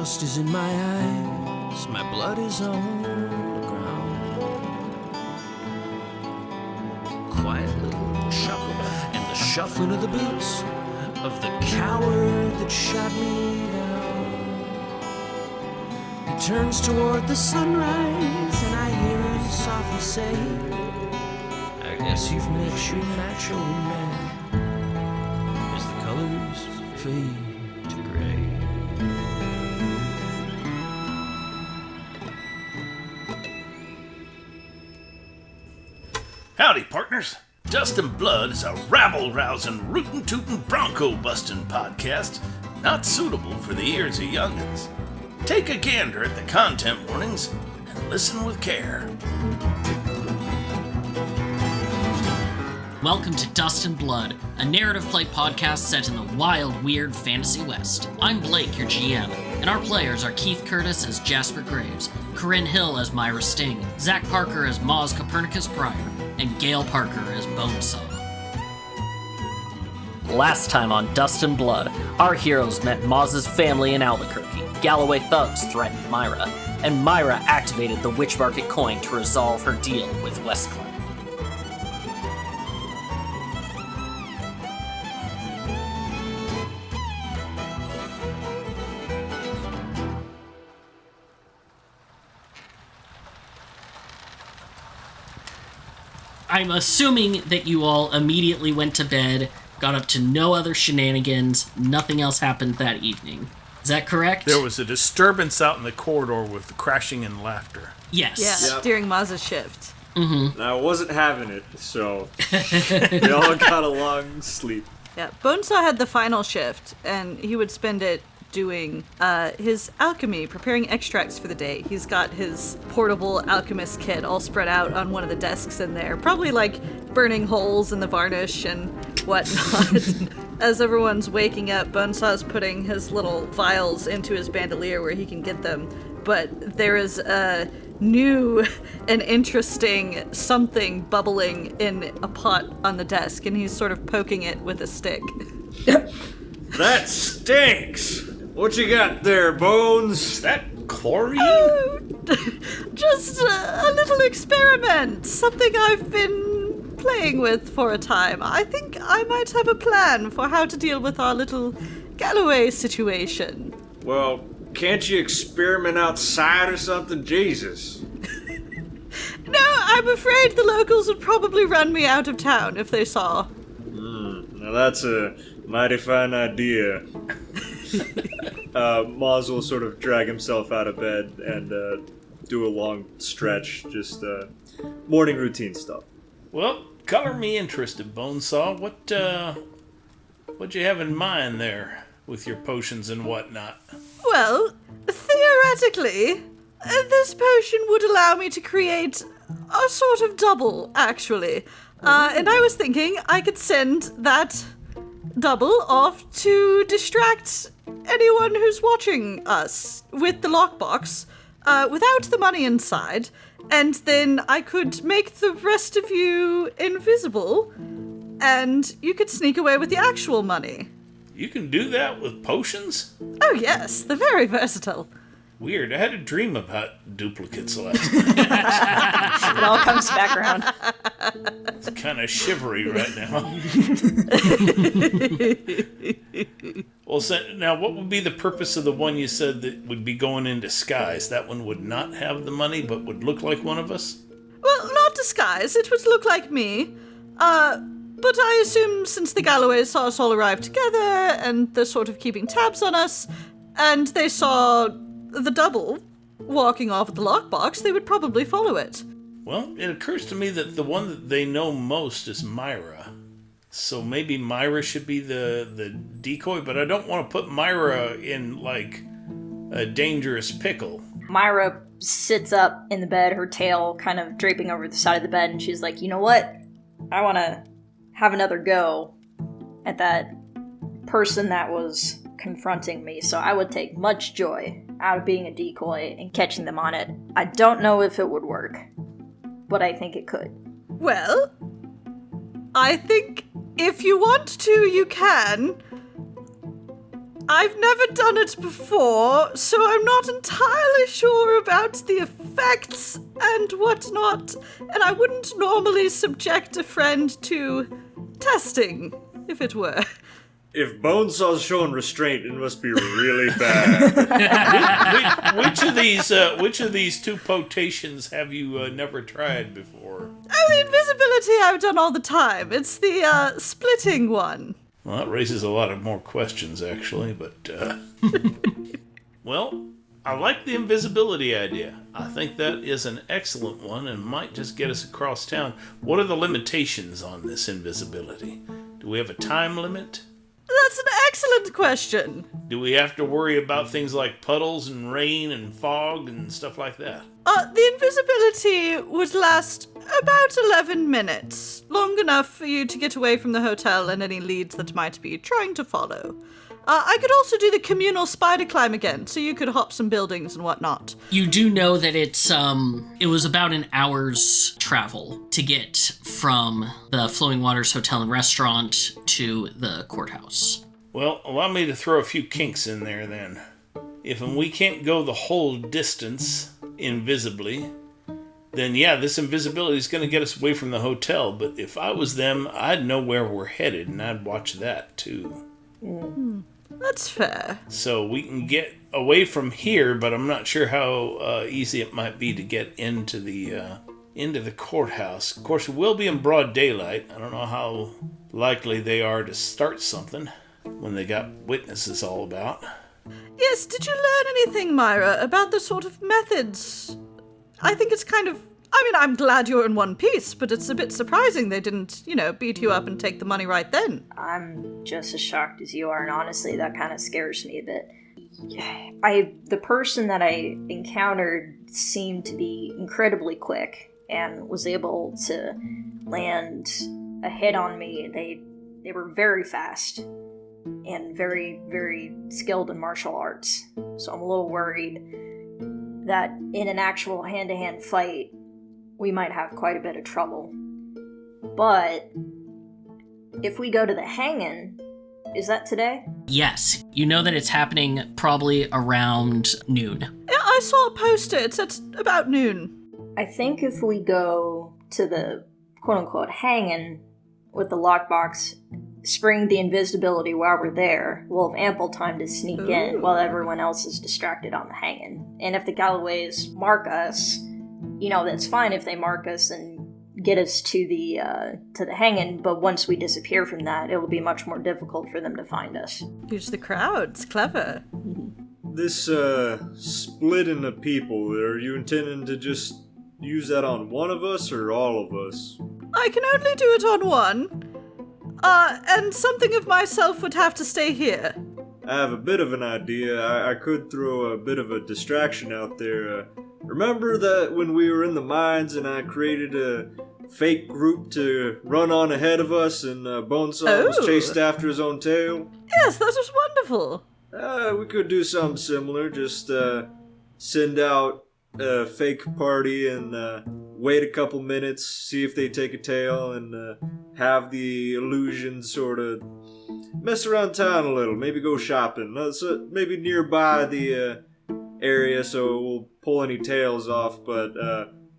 dust is in my eyes, my blood is on the ground. Quiet little chuckle and the shuffling of the boots of the coward that shot me down. He turns toward the sunrise and I hear him softly say, I guess you've met your macho man, as the colors fade to gray. Howdy, partners. Dust and Blood is a rabble-rousing, rootin'-tootin', bronco-bustin' podcast not suitable for the ears of young'uns. Take a gander at the content warnings and listen with care. Welcome to Dust and Blood, a narrative play podcast set in the wild, weird fantasy West. I'm Blake, your GM, and our players are Keith Curtis as Jasper Graves, Corinne Hill as Myra Sting, Zach Parker as Maz Copernicus Pryor, and Gail Parker as Bonesaw. Last time on Dust and Blood, our heroes met Maz's family in Albuquerque. Galloway thugs threatened Myra, and Myra activated the Witch Market coin to resolve her deal with Westcliff. I'm assuming that you all immediately went to bed, got up to no other shenanigans, nothing else happened that evening. Is that correct? There was a disturbance out in the corridor with crashing and laughter. Yes. Yeah, during Maz's shift. Mm-hmm. I wasn't having it, so we all got a long sleep. Yeah, Bonesaw had the final shift, and he would spend it doing his alchemy, preparing extracts for the day. He's got his portable alchemist kit all spread out on one of the desks in there, probably like burning holes in the varnish and whatnot. As everyone's waking up, Bonesaw's putting his little vials into his bandolier where he can get them, but there is a new and interesting something bubbling in a pot on the desk, and he's sort of poking it with a stick. That stinks! What you got there, Bones? Is that chlorine? Oh, just a little experiment. Something I've been playing with for a time. I think I might have a plan for how to deal with our little Galloway situation. Well, can't you experiment outside or something? Jesus. No, I'm afraid the locals would probably run me out of town if they saw. Now that's a mighty fine idea. Maz will sort of drag himself out of bed and do a long stretch, just morning routine stuff. Well, color me interested, Bonesaw. What'd you have in mind there with your potions and whatnot? Well, theoretically, this potion would allow me to create a sort of double, actually. And I was thinking I could send that double off to distract anyone who's watching us with the lockbox without the money inside, and then I could make the rest of you invisible, and you could sneak away with the actual money. You can do that with potions? Oh yes, they're very versatile. Weird. I had a dream about duplicates last night. It all comes back around. It's kind of shivery right now. Well, now what would be the purpose of the one you said that would be going in disguise? That one would not have the money, but would look like one of us? Well, not disguise. It would look like me. But I assume since the Galloways saw us all arrive together, and they're sort of keeping tabs on us, and they saw the double walking off at the lockbox, they would probably follow it. Well, it occurs to me that the one that they know most is Myra. So maybe Myra should be the decoy, but I don't want to put Myra in, like, a dangerous pickle. Myra sits up in the bed, her tail kind of draping over the side of the bed, and she's like, you know what? I want to have another go at that person that was confronting me, so I would take much joy out of being a decoy and catching them on it. I don't know if it would work, but I think it could. Well, I think if you want to, you can. I've never done it before, so I'm not entirely sure about the effects and whatnot, and I wouldn't normally subject a friend to testing, if it were. If Bonesaw's showing restraint, it must be really bad. Which of these two potations have you never tried before? Oh, the invisibility I've done all the time. It's the, splitting one. Well, that raises a lot of more questions, actually, but, Well, I like the invisibility idea. I think that is an excellent one and might just get us across town. What are the limitations on this invisibility? Do we have a time limit? That's an excellent question. Do we have to worry about things like puddles and rain and fog and stuff like that? The invisibility would last about 11 minutes. Long enough for you to get away from the hotel and any leads that might be trying to follow. I could also do the communal spider climb again, so you could hop some buildings and whatnot. You do know that it was about an hour's travel to get from the Flowing Waters Hotel and Restaurant to the courthouse. Well, allow me to throw a few kinks in there then. If we can't go the whole distance invisibly, then yeah, this invisibility is going to get us away from the hotel. But if I was them, I'd know where we're headed, and I'd watch that too. That's fair. So we can get away from here, but I'm not sure how easy it might be to get into the courthouse. Of course, it will be in broad daylight. I don't know how likely they are to start something when they got witnesses all about. Yes, did you learn anything, Myra, about the sort of methods? I think it's I'm glad you're in one piece, but it's a bit surprising they didn't, beat you up and take the money right then. I'm just as shocked as you are, and honestly, that kind of scares me a bit. The person that I encountered seemed to be incredibly quick and was able to land a hit on me. They were very fast and very, very skilled in martial arts. So I'm a little worried that in an actual hand-to-hand fight, we might have quite a bit of trouble. But if we go to the hang-in, is that today? Yes. You know that it's happening probably around noon. Yeah, I saw a poster. It's at about noon. I think if we go to the quote-unquote hang-in with the lockbox, spring the invisibility while we're there, we'll have ample time to sneak in while everyone else is distracted on the hang-in. And if the Galloways mark us, that's fine if they mark us and get us to the hang-in, but once we disappear from that, it will be much more difficult for them to find us. Use the crowds. Clever. This splitting of people, are you intending to just use that on one of us or all of us? I can only do it on one. And something of myself would have to stay here. I have a bit of an idea. I could throw a bit of a distraction out there. Remember that when we were in the mines and I created a fake group to run on ahead of us and Bonesaw was chased after his own tail? Yes, that was wonderful. We could do something similar. Just send out a fake party and wait a couple minutes, see if they take a tail, and have the illusion sort of mess around town a little. Maybe go shopping. So maybe nearby the area so we'll pull any tails off, but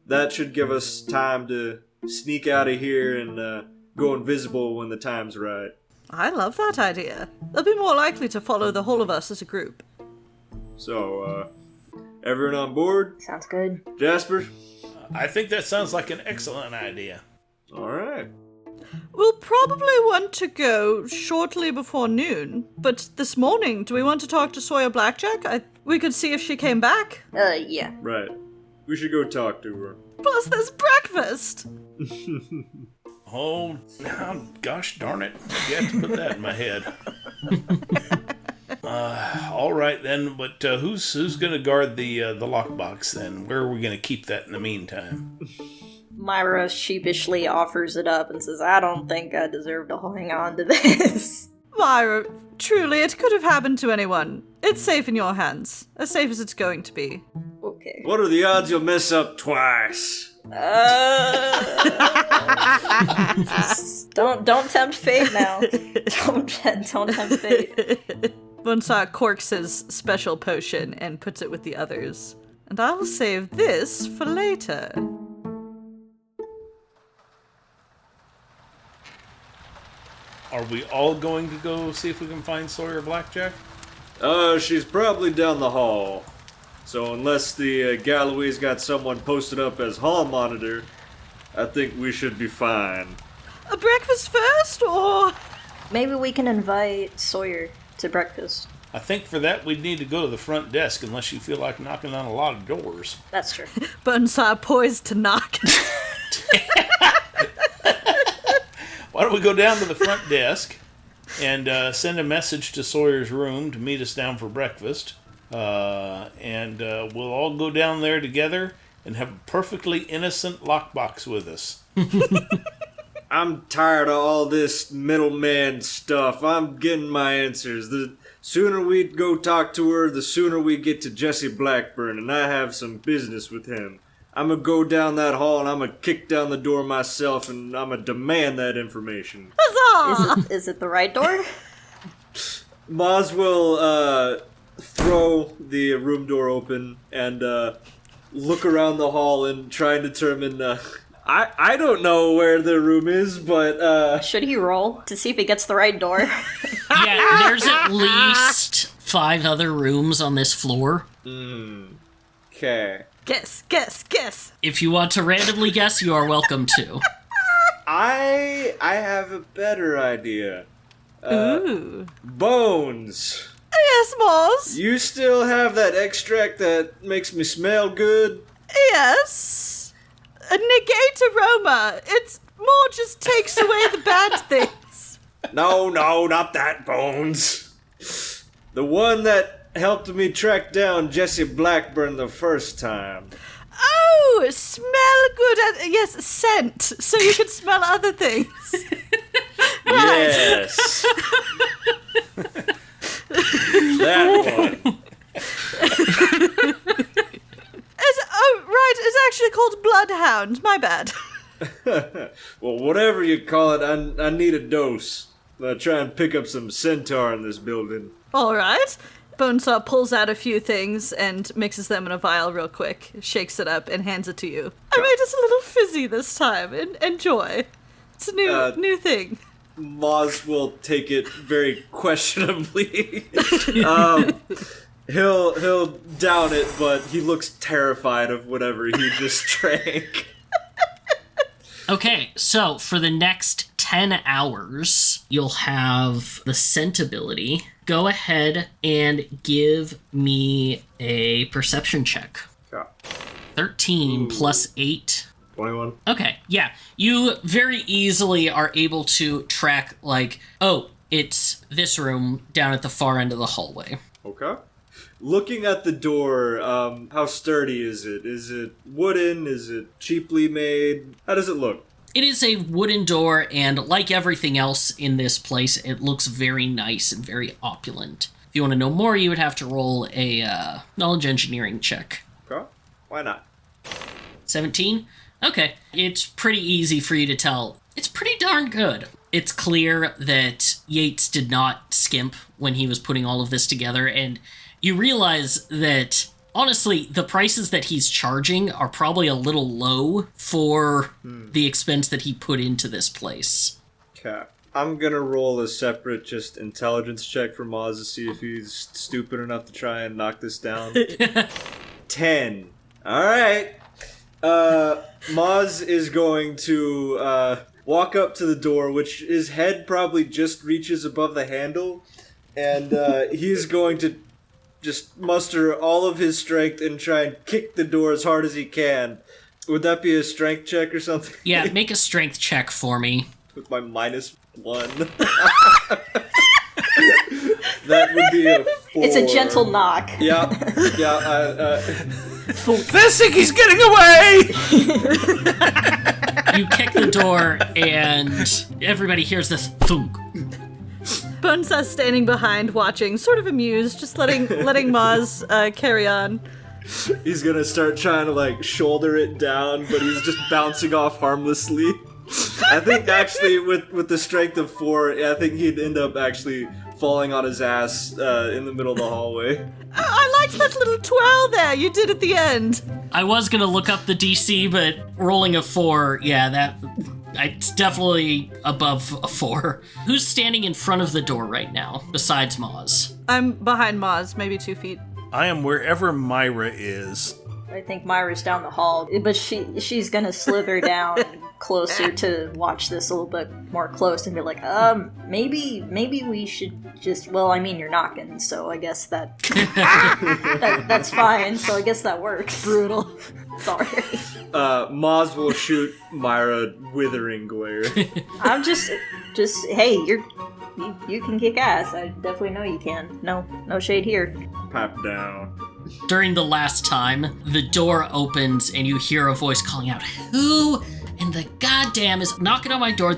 that should give us time to sneak out of here and go invisible when the time's right. I love that idea. They'll be more likely to follow the whole of us as a group. So, everyone on board? Sounds good. Jasper? I think that sounds like an excellent idea. All right. We'll probably want to go shortly before noon, but this morning, do we want to talk to Sawyer Blackjack? We could see if she came back. Yeah. Right. We should go talk to her. Plus, there's breakfast! Oh, gosh darn it. You have to put that in my head. All right then, but who's going to guard the lockbox then? Where are we going to keep that in the meantime? Myra sheepishly offers it up and says, I don't think I deserve to hang on to this. Myra, truly, it could have happened to anyone. It's safe in your hands. As safe as it's going to be. Okay. What are the odds you'll mess up twice? Don't tempt fate now. Don't tempt fate. Bonesaw corks his special potion and puts it with the others. And I'll save this for later. Are we all going to go see if we can find Sawyer Blackjack? She's probably down the hall. So unless the Galloway's got someone posted up as hall monitor, I think we should be fine. A breakfast first, or...? Maybe we can invite Sawyer to breakfast. I think for that we'd need to go to the front desk unless you feel like knocking on a lot of doors. That's true. Bonesaw poised to knock. Why don't we go down to the front desk and send a message to Sawyer's room to meet us down for breakfast. And we'll all go down there together and have a perfectly innocent lockbox with us. I'm tired of all this middleman stuff. I'm getting my answers. The sooner we go talk to her, the sooner we get to Jesse Blackburn, and I have some business with him. I'm gonna go down that hall and I'm gonna kick down the door myself and I'm gonna demand that information. Huzzah! Is it the right door? Maz will throw the room door open and look around the hall and try and determine. I don't know where the room is, but Should he roll to see if he gets the right door? Yeah, there's at least 5 other rooms on this floor. okay. Guess. If you want to randomly guess, you are welcome to. I have a better idea. Ooh. Bones. Yes, Moz. You still have that extract that makes me smell good? Yes. A negate aroma. It's more just takes away the bad things. No, not that, Bones. The one that helped me track down Jesse Blackburn the first time. Oh, smell good. Yes, scent. So you can smell other things. Yes. That one. It's actually called Bloodhound. My bad. Well, whatever you call it, I need a dose. I'm gonna try and pick up some centaur in this building. All right. Bonesaw pulls out a few things and mixes them in a vial real quick, shakes it up, and hands it to you. I made us a little fizzy this time. Enjoy. It's a new thing. Moz will take it very questionably. He'll down it, but he looks terrified of whatever he just drank. Okay, so for the next 10 hours, you'll have the scent ability. Go ahead and give me a perception check. Yeah. 13 plus 8. 21. Okay, yeah. You very easily are able to track, it's this room down at the far end of the hallway. Okay. Looking at the door, how sturdy is it? Is it wooden? Is it cheaply made? How does it look? It is a wooden door, and like everything else in this place, it looks very nice and very opulent. If you want to know more, you would have to roll a knowledge engineering check. Okay. Why not? 17? Okay. It's pretty easy for you to tell. It's pretty darn good. It's clear that Yates did not skimp when he was putting all of this together, and you realize that, honestly, the prices that he's charging are probably a little low for the expense that he put into this place. Okay. I'm gonna roll a separate just intelligence check for Moz to see if he's stupid enough to try and knock this down. 10. Alright. Moz is going to walk up to the door, which his head probably just reaches above the handle, and he's going to just muster all of his strength and try and kick the door as hard as he can. Would that be a strength check or something? Yeah, make a strength check for me. With my -1. That would be a 4. It's a gentle knock. Yeah. Thesicky's getting away! You kick the door, and everybody hears this thunk. Bonesaw's standing behind, watching, sort of amused, just letting Moz carry on. He's gonna start trying to, shoulder it down, but he's just bouncing off harmlessly. I think, actually, with the strength of 4, I think he'd end up actually falling on his ass in the middle of the hallway. I liked that little twirl there you did at the end. I was gonna look up the DC, but rolling a 4, it's definitely above a 4. Who's standing in front of the door right now, besides Moz? I'm behind Moz, maybe 2 feet. I am wherever Myra is. I think Myra's down the hall, but she's gonna slither down closer to watch this a little bit more close and be like, maybe we should just, well, I mean, you're knocking, so I guess that's fine, so I guess that works. Brutal. Sorry. Moz will shoot Myra withering glare. I'm just, hey, you can kick ass. I definitely know you can. No shade here. Pipe down. During the last time, the door opens and you hear a voice calling out, "Who in the goddamn is knocking on my door?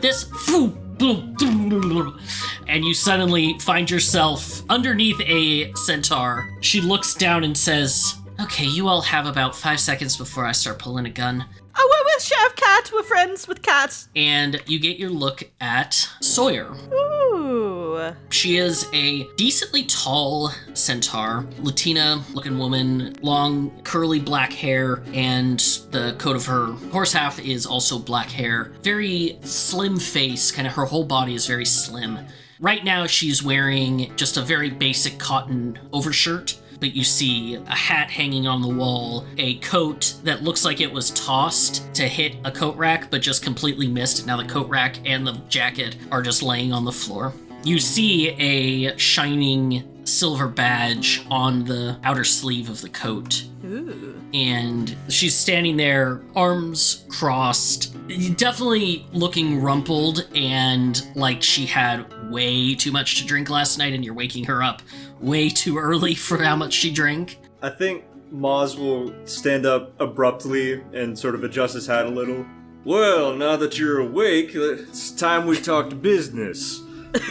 And you suddenly find yourself underneath a centaur. She looks down and says, "Okay, you all have about 5 seconds before I start pulling a gun." Oh, we're with Sheriff Cat. We're friends with Cat. And you get your look at Sawyer. Ooh. She is a decently tall centaur, Latina-looking woman, long curly black hair, and the coat of her horse half is also black hair. Very slim face, kind of her whole body is very slim. Right now she's wearing just a very basic cotton overshirt, but you see a hat hanging on the wall, a coat that looks like it was tossed to hit a coat rack, but just completely missed. Now the coat rack and the jacket are just laying on the floor. You see a shining silver badge on the outer sleeve of the coat. Ooh. And she's standing there, arms crossed, definitely looking rumpled and like she had way too much to drink last night and you're waking her up way too early for how much she drank. I think Moz will stand up abruptly and sort of adjust his hat a little. Well, now that you're awake, it's time we talk business.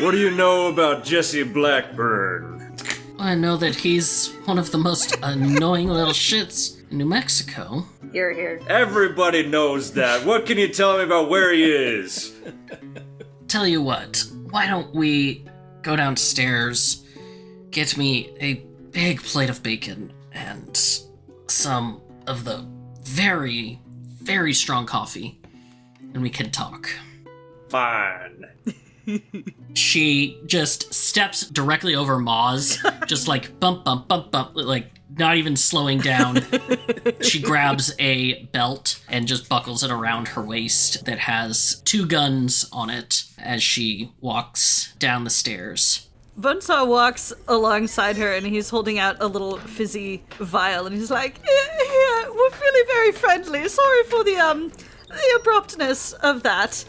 What do you know about Jesse Blackburn? I know that he's one of the most annoying little shits in New Mexico. Here. Everybody knows that. What can you tell me about where he is? Tell you what, why don't we go downstairs, get me a big plate of bacon and some of the very, very strong coffee, and we can talk. Fine. She just steps directly over Moz, just like bump, bump, bump, bump, like not even slowing down. She grabs a belt and just buckles it around her waist that has 2 guns on it as she walks down the stairs. Bonesaw walks alongside her and he's holding out a little fizzy vial and he's like, yeah, we're really very friendly. Sorry for the abruptness of that.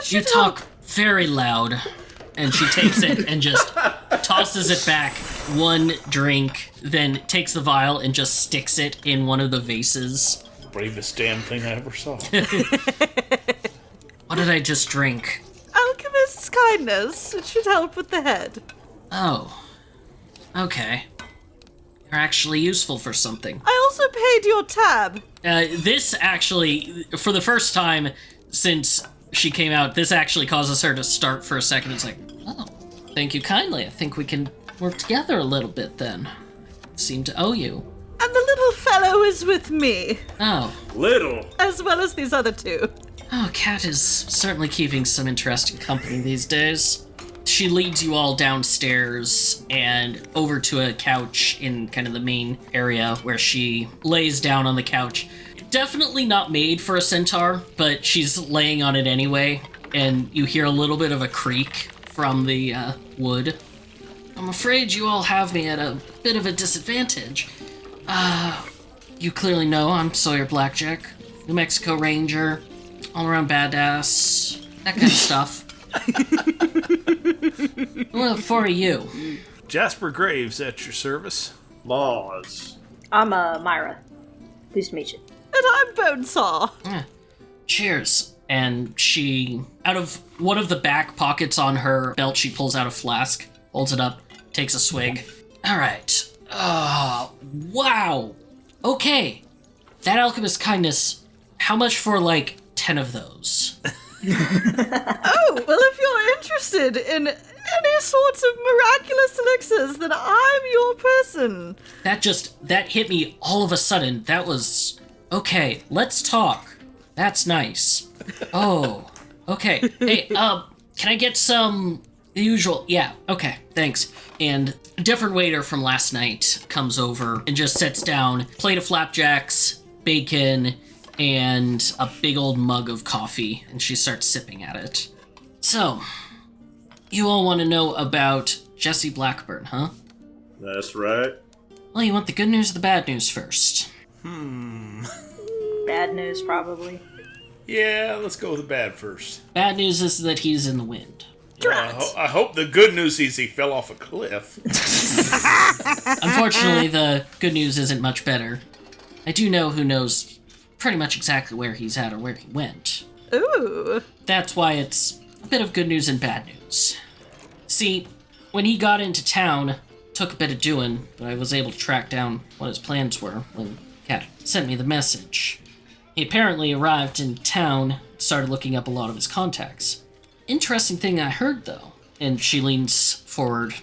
You talk very loud. And she takes it and just tosses it back, 1 drink, then takes the vial and just sticks it in one of the vases. Bravest damn thing I ever saw. What did I just drink? Alchemist's kindness. It should help with the head. Oh. Okay. You're actually useful for something. I also paid your tab. This actually, for the first time since she came out, this actually causes her to start for a second. It's like, oh, thank you kindly. I think we can work together a little bit then. I seem to owe you. And the little fellow is with me. Oh. Little. As well as these other 2. Oh, Cat is certainly keeping some interesting company these days. She leads you all downstairs and over to a couch in kind of the main area where she lays down on the couch. Definitely not made for a centaur, but she's laying on it anyway, and you hear a little bit of a creak from the wood. I'm afraid you all have me at a bit of a disadvantage. You clearly know I'm Sawyer Blackjack, New Mexico Ranger, all-around badass, that kind of stuff. Well, for you. Jasper Graves at your service. Moz. I'm Myra. Pleased to meet you. And I'm Bonesaw. Cheers. And she, out of one of the back pockets on her belt, she pulls out a flask, holds it up, takes a swig. All right. Oh, wow. Okay. That alchemist kindness, how much for, 10 of those? Oh, well, if you're interested in any sorts of miraculous elixirs, then I'm your person. That hit me all of a sudden. That was, okay, let's talk. That's nice. Oh, okay. Hey, can I get some usual? Yeah, okay, thanks. And a different waiter from last night comes over and just sets down plate of flapjacks, bacon, and a big old mug of coffee, and she starts sipping at it. So, you all want to know about Jesse Blackburn, huh? That's right. Well, you want the good news or the bad news first? Bad news, probably. Yeah, let's go with the bad first. Bad news is that he's in the wind. I hope the good news is he fell off a cliff. Unfortunately, the good news isn't much better. I do know who knows pretty much exactly where he's at or where he went. Ooh. That's why it's a bit of good news and bad news. See, when he got into town, took a bit of doing, but I was able to track down what his plans were when Cat sent me the message. He apparently arrived in town, started looking up a lot of his contacts. Interesting thing I heard, though, and she leans forward,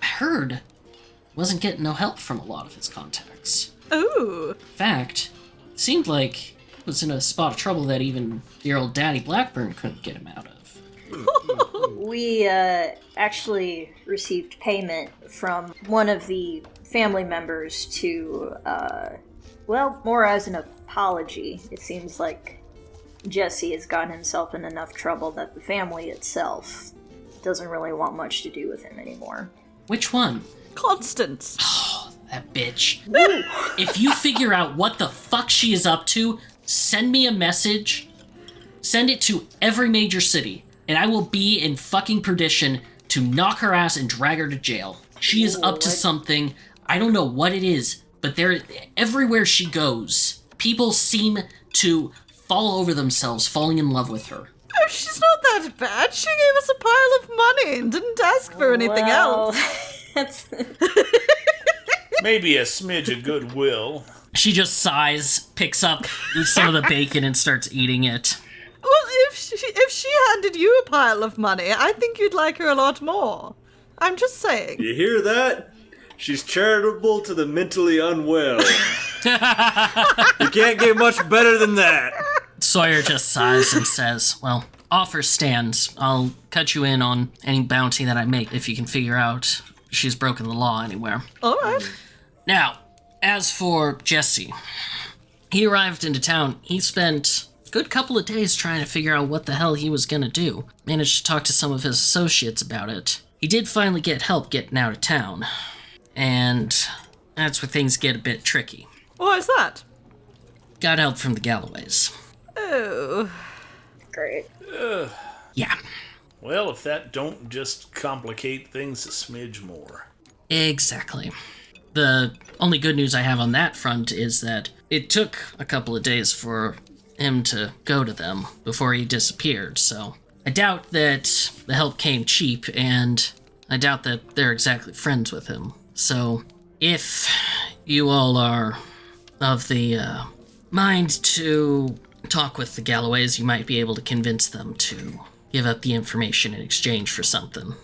I heard he wasn't getting no help from a lot of his contacts. Ooh. In fact, it seemed like he was in a spot of trouble that even dear old Daddy Blackburn couldn't get him out of. We actually received payment from one of the family members to, more as an apology. It seems like Jesse has gotten himself in enough trouble that the family itself doesn't really want much to do with him anymore. Which one? Constance. That bitch. If you figure out what the fuck she is up to, send me a message. Send it to every major city, and I will be in fucking perdition to knock her ass and drag her to jail. She is up to something. I don't know what it is, but everywhere she goes, people seem to fall over themselves, falling in love with her. Oh, she's not that bad. She gave us a pile of money and didn't ask for anything else. That's... Maybe a smidge of goodwill. She just sighs, picks up some of the bacon and starts eating it. Well, if she handed you a pile of money, I think you'd like her a lot more. I'm just saying. You hear that? She's charitable to the mentally unwell. You can't get much better than that. Sawyer just sighs and says, well, offer stands. I'll cut you in on any bounty that I make if you can figure out she's broken the law anywhere. All right. Now, as for Jesse, he arrived into town. He spent a good couple of days trying to figure out what the hell he was going to do. Managed to talk to some of his associates about it. He did finally get help getting out of town. And that's where things get a bit tricky. Why is that? Got help from the Galloways. Oh. Great. Yeah. Well, if that don't just complicate things a smidge more. Exactly. The only good news I have on that front is that it took a couple of days for him to go to them before he disappeared, so I doubt that the help came cheap, and I doubt that they're exactly friends with him. So, if you all are of the mind to talk with the Galloways, you might be able to convince them to give up the information in exchange for something.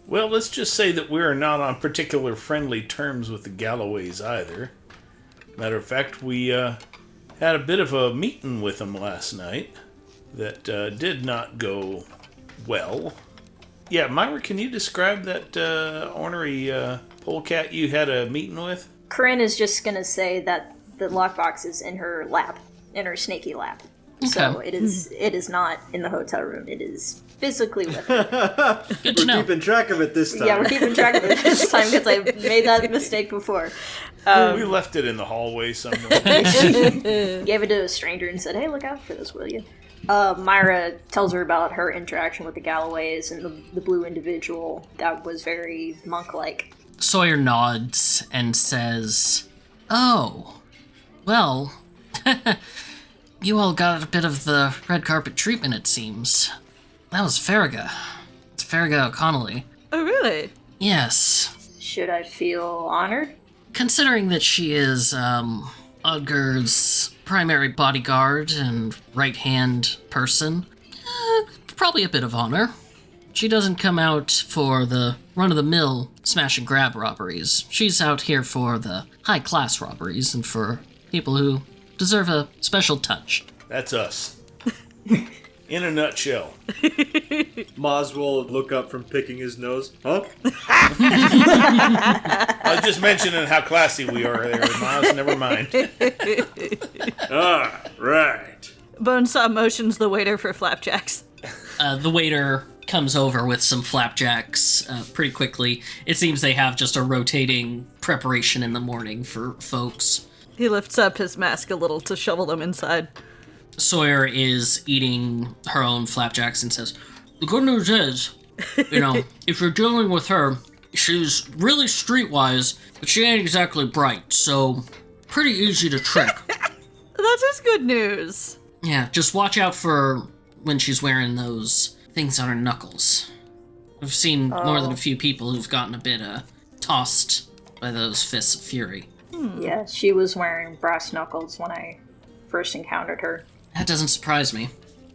Well, let's just say that we're not on particular friendly terms with the Galloways either. Matter of fact, we had a bit of a meeting with them last night that did not go well. Yeah, Myra, can you describe that ornery polecat you had a meeting with? Corinne is just gonna say that the lockbox is in her lap, in her snaky lap. Okay. So it is not in the hotel room. It is physically with her. Good to know. We're keeping track of it this time. Yeah, we're keeping track of it this time because I made that mistake before. We left it in the hallway somewhere. Gave it to a stranger and said, hey, look out for this, will you? Myra tells her about her interaction with the Galloways and the blue individual that was very monk-like. Sawyer nods and says, oh, well, you all got a bit of the red carpet treatment, it seems. That was Farraga. It's Farraga O'Connelly. Oh, really? Yes. Should I feel honored? Considering that she is, Udger's primary bodyguard and right-hand person, probably a bit of honor. She doesn't come out for the run-of-the-mill smash-and-grab robberies. She's out here for the high-class robberies and for people who deserve a special touch. That's us. In a nutshell. Maz will look up from picking his nose. Huh? I was just mentioning how classy we are there, Miles. Never mind. Ah, right. Bonesaw motions the waiter for flapjacks. The waiter comes over with some flapjacks pretty quickly. It seems they have just a rotating preparation in the morning for folks. He lifts up his mask a little to shovel them inside. Sawyer is eating her own flapjacks and says, the good news is, if you're dealing with her, she's really streetwise, but she ain't exactly bright, so pretty easy to trick. That is good news. Yeah, just watch out for when she's wearing those things on her knuckles. I've seen more than a few people who've gotten a bit tossed by those fists of fury. Yeah, she was wearing brass knuckles when I first encountered her. That doesn't surprise me.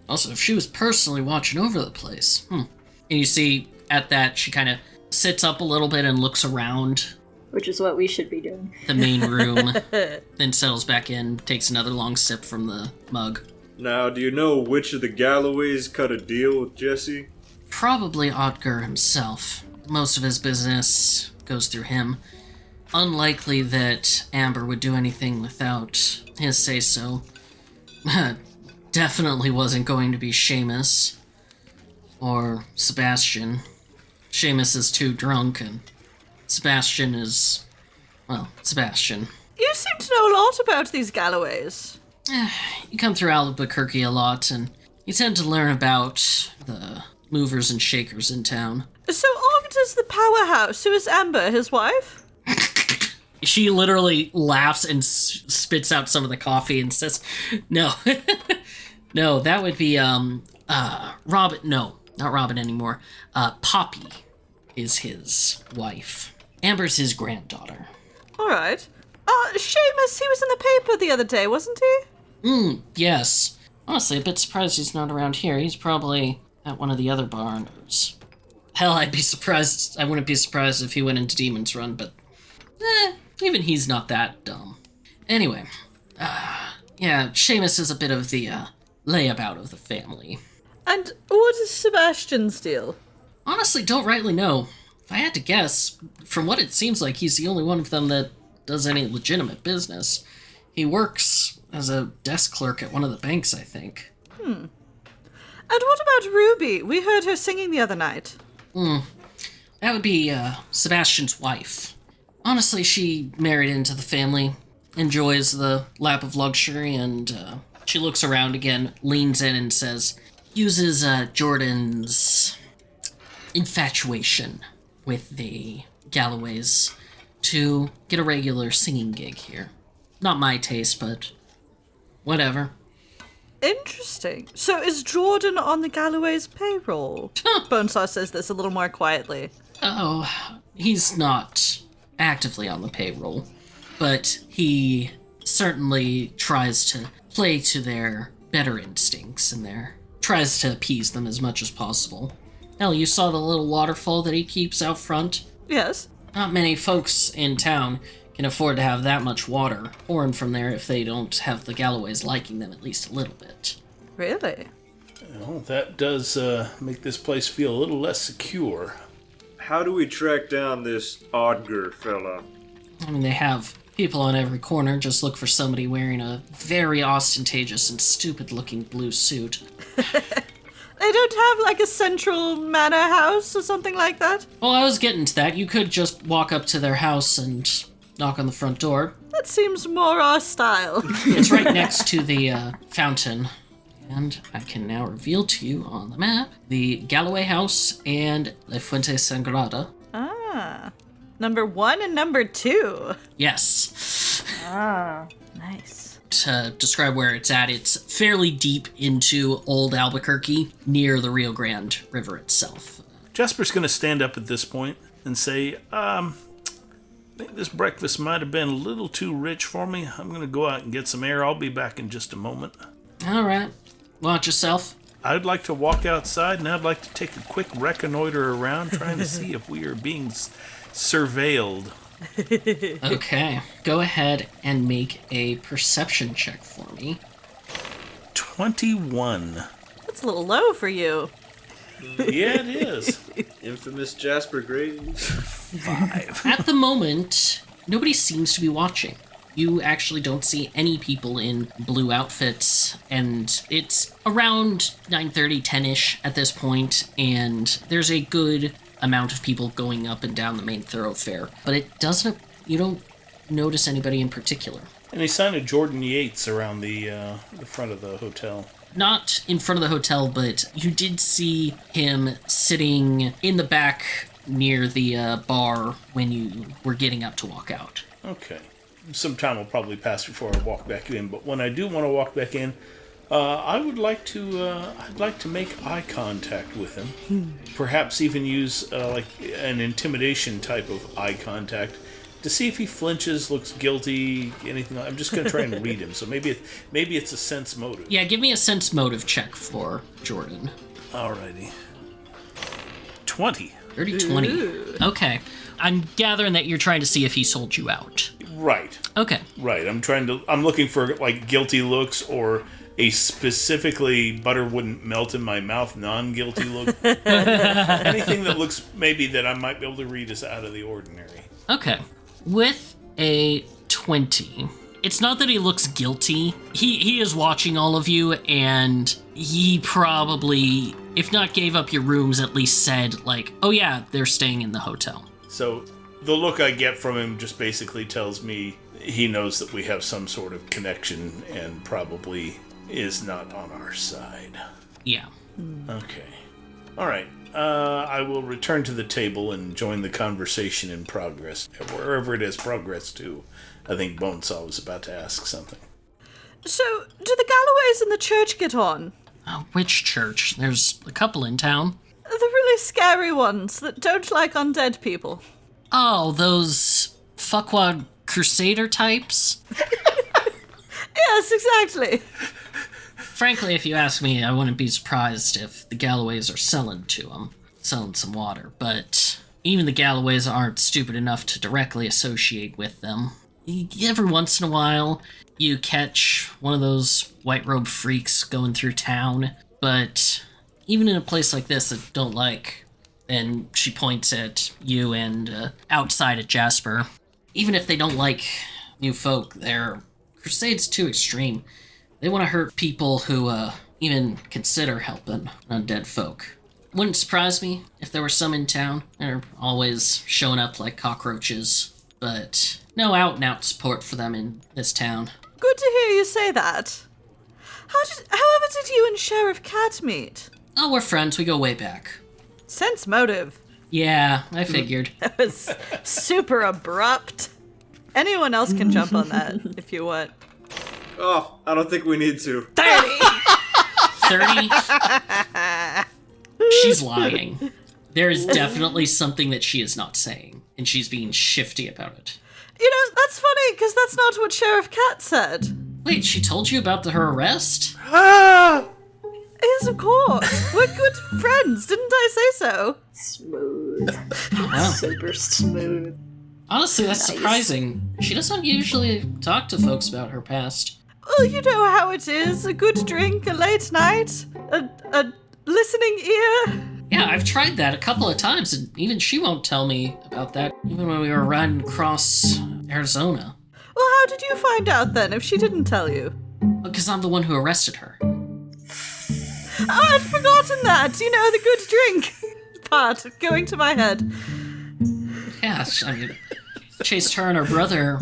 Also, if she was personally watching over the place. And you see, at that, she kind of sits up a little bit and looks around. Which is what we should be doing. The main room. Then settles back in, takes another long sip from the mug. Now, do you know which of the Galloways cut a deal with Jesse? Probably Odger himself. Most of his business goes through him. Unlikely that Amber would do anything without his say-so. Definitely wasn't going to be Seamus. Or Sebastian. Seamus is too drunk, and Sebastian is... well, Sebastian. You seem to know a lot about these Galloways. You come through Albuquerque a lot, and you tend to learn about the movers and shakers in town. So Ogden's the powerhouse. Who is Amber, his wife? She literally laughs and spits out some of the coffee and says, no. No, that would be, Robin, no, not Robin anymore. Poppy is his wife. Amber's his granddaughter. All right. Seamus, he was in the paper the other day, wasn't he? Yes. Honestly, a bit surprised he's not around here. He's probably at one of the other bars. Hell, I wouldn't be surprised if he went into Demon's Run, but, even he's not that dumb. Anyway, yeah, Seamus is a bit of the, layabout of the family. And what is Sebastian's deal? Honestly, don't rightly know. If I had to guess, from what it seems like, he's the only one of them that does any legitimate business. He works as a desk clerk at one of the banks, I think. And what about Ruby? We heard her singing the other night. That would be, Sebastian's wife. Honestly, she married into the family, enjoys the lap of luxury, and, she looks around again, leans in and says, uses, Jordan's infatuation with the Galloways to get a regular singing gig here. Not my taste, but whatever. Interesting. So is Jordan on the Galloway's payroll? Bonesaw says this a little more quietly. Oh, he's not actively on the payroll, but he certainly tries to play to their better instincts and tries to appease them as much as possible. Hell, you saw the little waterfall that he keeps out front? Yes. Not many folks in town can afford to have that much water pouring from there if they don't have the Galloways liking them at least a little bit. Really? Well, that does make this place feel a little less secure. How do we track down this Odger fella? I mean, they have people on every corner. Just look for somebody wearing a very ostentatious and stupid-looking blue suit. They don't have, like, a central manor house or something like that? Well, I was getting to that. You could just walk up to their house and knock on the front door. That seems more our style. It's right next to the fountain. And I can now reveal to you on the map the Galloway House and La Fuente Sagrada. Ah. Number 1 and number 2. Yes. Ah. Nice. To describe where it's at, it's fairly deep into old Albuquerque, near the Rio Grande River itself. Jasper's going to stand up at this point and say, I think this breakfast might have been a little too rich for me. I'm going to go out and get some air. I'll be back in just a moment. All right. Watch yourself. I'd like to walk outside, and I'd like to take a quick reconnoiter around, trying to see if we are being surveilled. Okay. Go ahead and make a perception check for me. 21. That's a little low for you. Yeah, it is. Infamous Jasper Graves. 5. At the moment, nobody seems to be watching. You actually don't see any people in blue outfits, and it's around 9:30, 10-ish at this point, and there's a good amount of people going up and down the main thoroughfare, but you don't notice anybody in particular. Any sign of Jordan Yates around the front of the hotel? Not in front of the hotel, but you did see him sitting in the back near the bar when you were getting up to walk out. Okay. Some time will probably pass before I walk back in, but when I do want to walk back in, I'd like to make eye contact with him. Perhaps even use like an intimidation type of eye contact to see if he flinches, looks guilty, anything. I'm just going to try and read him. So maybe it's a sense motive. Yeah, give me a sense motive check for Jordan. Alrighty. 20. 30-20. Ooh. Okay. I'm gathering that you're trying to see if he sold you out. Right. Okay. Right. I'm looking for like guilty looks or a specifically butter wouldn't melt in my mouth non-guilty look. Anything that looks maybe that I might be able to read is out of the ordinary. Okay. With a 20, it's not that he looks guilty. He is watching all of you, and he probably, if not gave up your rooms, at least said, like, oh yeah, they're staying in the hotel. So the look I get from him just basically tells me he knows that we have some sort of connection and probably is not on our side. Yeah. Okay. All right. I will return to the table and join the conversation in progress, wherever it is progress to. I think Bonesaw was about to ask something. So, do the Galloways and the church get on? Oh, which church? There's a couple in town. The really scary ones that don't like undead people. Oh, those fuckwad crusader types? Yes, exactly. Frankly, if you ask me, I wouldn't be surprised if the Galloways are selling some water, but even the Galloways aren't stupid enough to directly associate with them. Every once in a while, you catch one of those white-robed freaks going through town, but even in a place like this that don't like, and she points at you and outside at Jasper, even if they don't like new folk, their crusade's too extreme. They want to hurt people who even consider helping undead folk. Wouldn't surprise me if there were some in town. They're always showing up like cockroaches, but no out-and-out support for them in this town. Good to hear you say that. However did you and Sherriff Cat meet? Oh, we're friends. We go way back. Sense motive. Yeah, I figured. That was super abrupt. Anyone else can jump on that if you want. Oh, I don't think we need to. 30? She's lying. There is definitely something that she is not saying, and she's being shifty about it. You know, that's funny, because that's not what Sherriff Cat said. Wait, she told you about her arrest? Yes, of course. We're good friends, didn't I say so? Smooth. Wow. Super smooth. Honestly, that's Nice. surprising. She doesn't usually talk to folks about her past. Well, you know how it is. A good drink, a late night, a listening ear. Yeah, I've tried that a couple of times, and even she won't tell me about that, even when we were riding across Arizona. Well, how did you find out then, if she didn't tell you? Because I'm the one who arrested her. Oh, I'd forgotten that. You know, the good drink part going to my head. Yeah, I mean, chased her and her brother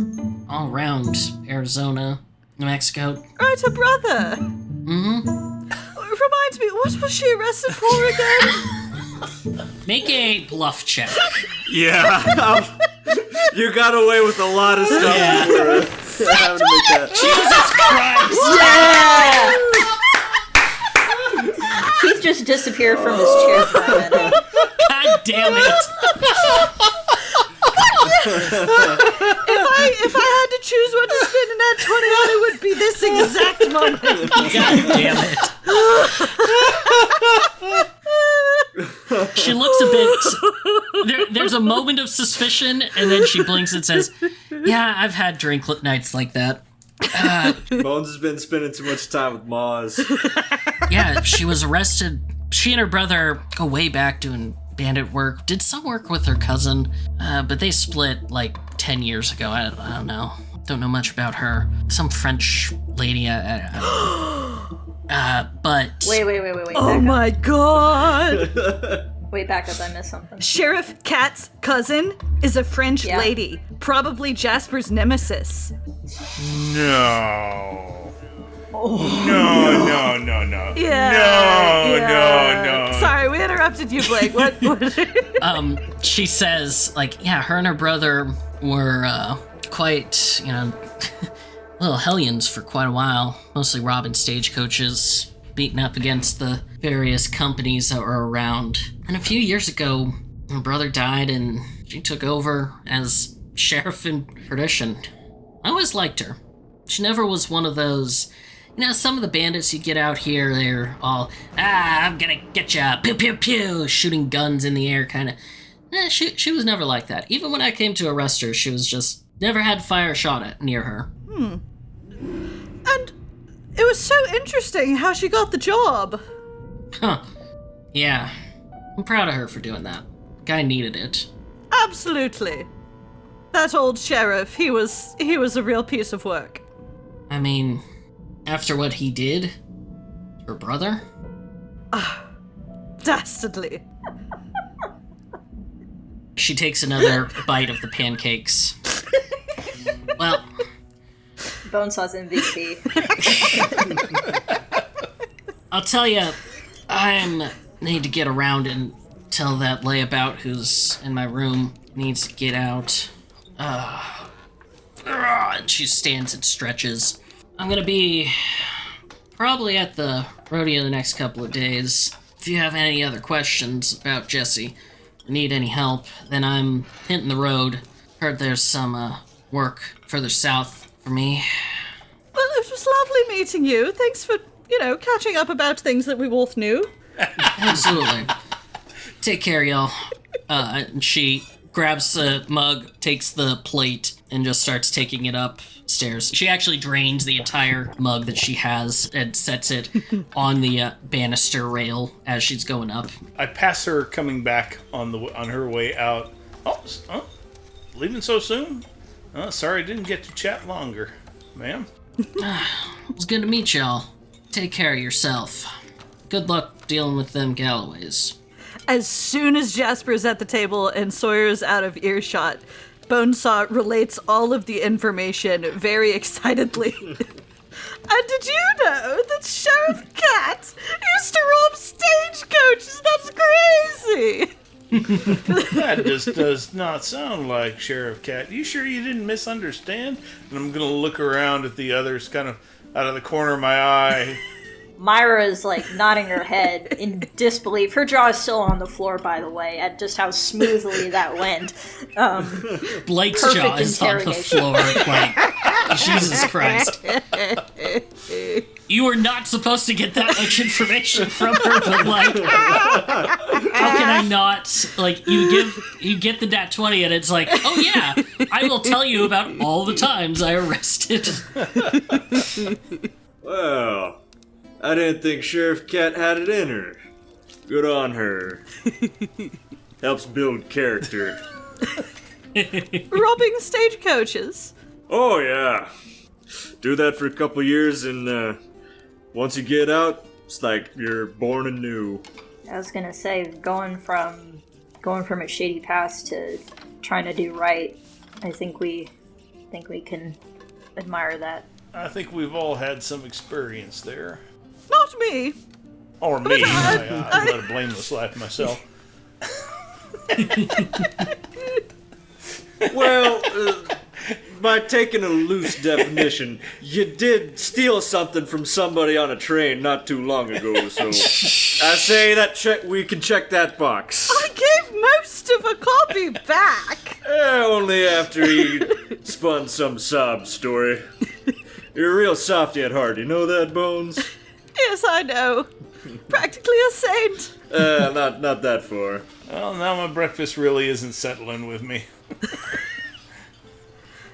all around Arizona, New Mexico. Right, her brother. Mm-hmm. Reminds me, what was she arrested for again? Make a bluff check. Yeah. You got away with a lot of stuff before having to make that. Jesus Christ! Keith just disappeared from his chair for a minute. God damn it! If I had to choose what to spend in that 20 on, it would be this exact moment. God damn it! She looks a bit... there's a moment of suspicion, and then she blinks and says, yeah, I've had drink nights like that. Bones has been spending too much time with Moz. Yeah, she was arrested. She and her brother go way back doing bandit work. Did some work with her cousin, but they split like 10 years ago. I don't know. Don't know much about her. Some French lady. But... Wait. Oh my god! Wait, back up, I missed something. Sherriff Cat's cousin is a French lady. Probably Jasper's nemesis. No. Oh. No. Yeah. No. Sorry, we interrupted you, Blake. What? She says, like, yeah, her and her brother were quite, little hellions for quite a while. Mostly robbing stagecoaches, beating up against the various companies that were around. And a few years ago, her brother died and she took over as sheriff in tradition. I always liked her. She never was one of those... some of the bandits you get out here, they're all, I'm gonna get ya, pew pew pew, shooting guns in the air, kind of. She was never like that. Even when I came to arrest her, she was just, never had fire shot at near her. And it was so interesting how she got the job. Huh. Yeah. I'm proud of her for doing that. Guy needed it. Absolutely. That old sheriff, he was a real piece of work. I mean... After what he did to her brother? Dastardly. She takes another bite of the pancakes. Well... Bonesaw's MVP. I'll tell you, I need to get around and tell that layabout who's in my room needs to get out. And she stands and stretches. I'm gonna be probably at the rodeo the next couple of days. If you have any other questions about Jesse or need any help, then I'm hitting the road. Heard there's some work further south for me. Well, it was lovely meeting you. Thanks for, catching up about things that we both knew. Absolutely. Take care, y'all. And she grabs a mug, takes the plate, and just starts taking it upstairs. She actually drains the entire mug that she has and sets it on the banister rail as she's going up. I pass her coming back on her way out. Oh, leaving so soon? Sorry I didn't get to chat longer, ma'am. It was good to meet y'all. Take care of yourself. Good luck dealing with them Galloways. As soon as Jasper's at the table and Sawyer's out of earshot, Bonesaw relates all of the information very excitedly. And did you know that Sherriff Cat used to rob stagecoaches? That's crazy! That just does not sound like Sherriff Cat. You sure you didn't misunderstand? And I'm gonna look around at the others kind of out of the corner of my eye. Myra is nodding her head in disbelief. Her jaw is still on the floor, by the way, at just how smoothly that went. Blake's jaw is on the floor. Jesus Christ. You were not supposed to get that much information from her, but how can I not? You get the nat 20 and it's like, oh yeah, I will tell you about all the times I arrested. Well, I didn't think Sherriff Cat had it in her. Good on her. Helps build character. Robbing stagecoaches. Oh yeah. Do that for a couple years and once you get out, it's like you're born anew. I was gonna say, going from a shady past to trying to do right, I think we can admire that. I think we've all had some experience there. Not me. Or me. I led a blameless life myself. Well, by taking a loose definition, you did steal something from somebody on a train not too long ago, so I say that we can check that box. I gave most of a copy back. Only after he spun some sob story. You're a real softy at heart, you know that, Bones? Yes, I know. Practically a saint. Not that far. Well, now my breakfast really isn't settling with me.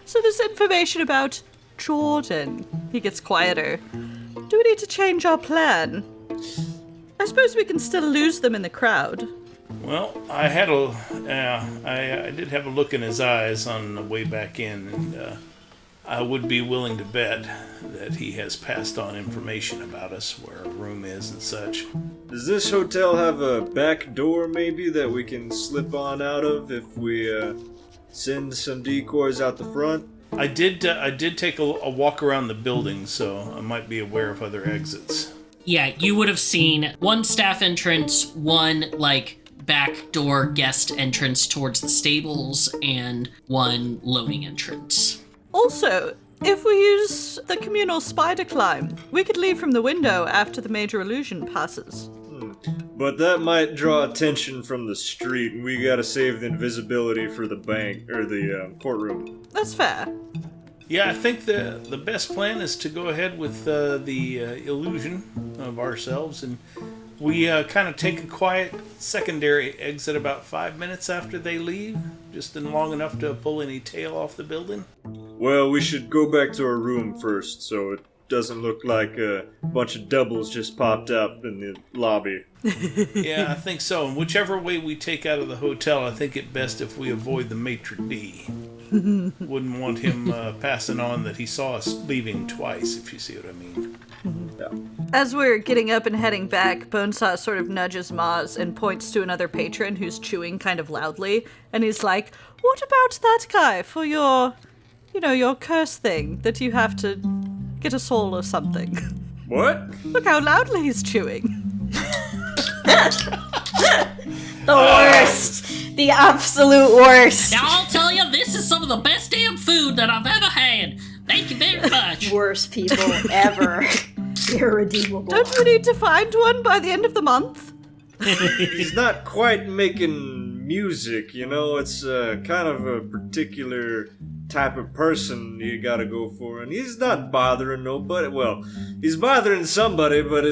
So this information about Jordan. He gets quieter. Do we need to change our plan? I suppose we can still lose them in the crowd. Well, I did have a look in his eyes on the way back in, and I would be willing to bet that he has passed on information about us, where our room is and such. Does this hotel have a back door, maybe, that we can slip on out of if we send some decoys out the front? I did take a walk around the building, so I might be aware of other exits. Yeah, you would have seen one staff entrance, one, back door guest entrance towards the stables, and one loading entrance. Also, if we use the communal spider climb, we could leave from the window after the major illusion passes. But that might draw attention from the street, and we gotta save the invisibility for the bank, or the courtroom. That's fair. Yeah, I think the best plan is to go ahead with the illusion of ourselves, and we kind of take a quiet secondary exit about 5 minutes after they leave, just long enough to pull any tail off the building. Well, we should go back to our room first, so it doesn't look like a bunch of doubles just popped up in the lobby. Yeah, I think so. And whichever way we take out of the hotel, I think it best if we avoid the maitre d'. Wouldn't want him passing on that he saw us leaving twice, if you see what I mean. Yeah. As we're getting up and heading back, Bonesaw sort of nudges Maz and points to another patron who's chewing kind of loudly, and he's like, "What about that guy for your curse thing that you have to get a soul or something?" What? Look how loudly he's chewing. The worst. The absolute worst. Now, I'll tell you, this is some of the best damn food that I've ever had. Thank you very much. Worst people ever. Irredeemable. Don't we need to find one by the end of the month? He's not quite making music, it's kind of a particular type of person you gotta go for, and he's not bothering nobody. Well, he's bothering somebody, but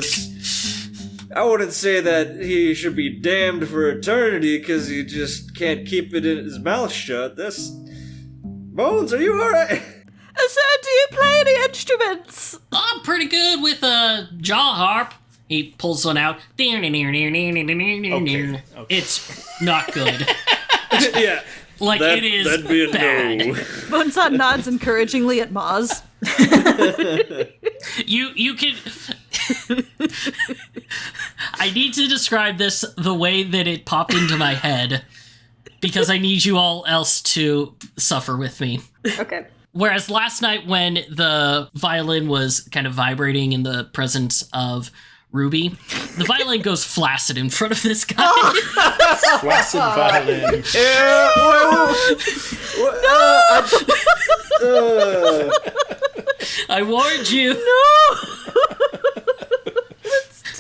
I wouldn't say that he should be damned for eternity because he just can't keep it in his mouth shut. Bones, are you alright? Sir, do you play any instruments? I'm pretty good with a jaw harp. He pulls one out. Okay. It's not good. Yeah. It is that'd be a bad. no. Bonesaw nods encouragingly at Maz. You can... I need to describe this the way that it popped into my head, because I need you all else to suffer with me. Okay. Whereas last night when the violin was kind of vibrating in the presence of Ruby, the violin goes flaccid in front of this guy. Flaccid violin. I warned you. No!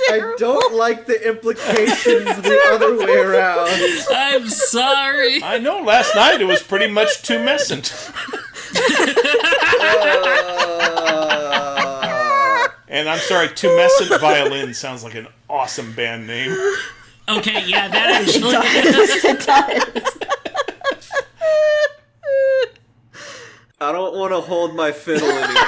I don't like the implications the other way around. I'm sorry. I know, last night it was pretty much tumescent. And I'm sorry, Tumescent Violin sounds like an awesome band name. Okay, yeah, that actually It does. I don't want to hold my fiddle anymore.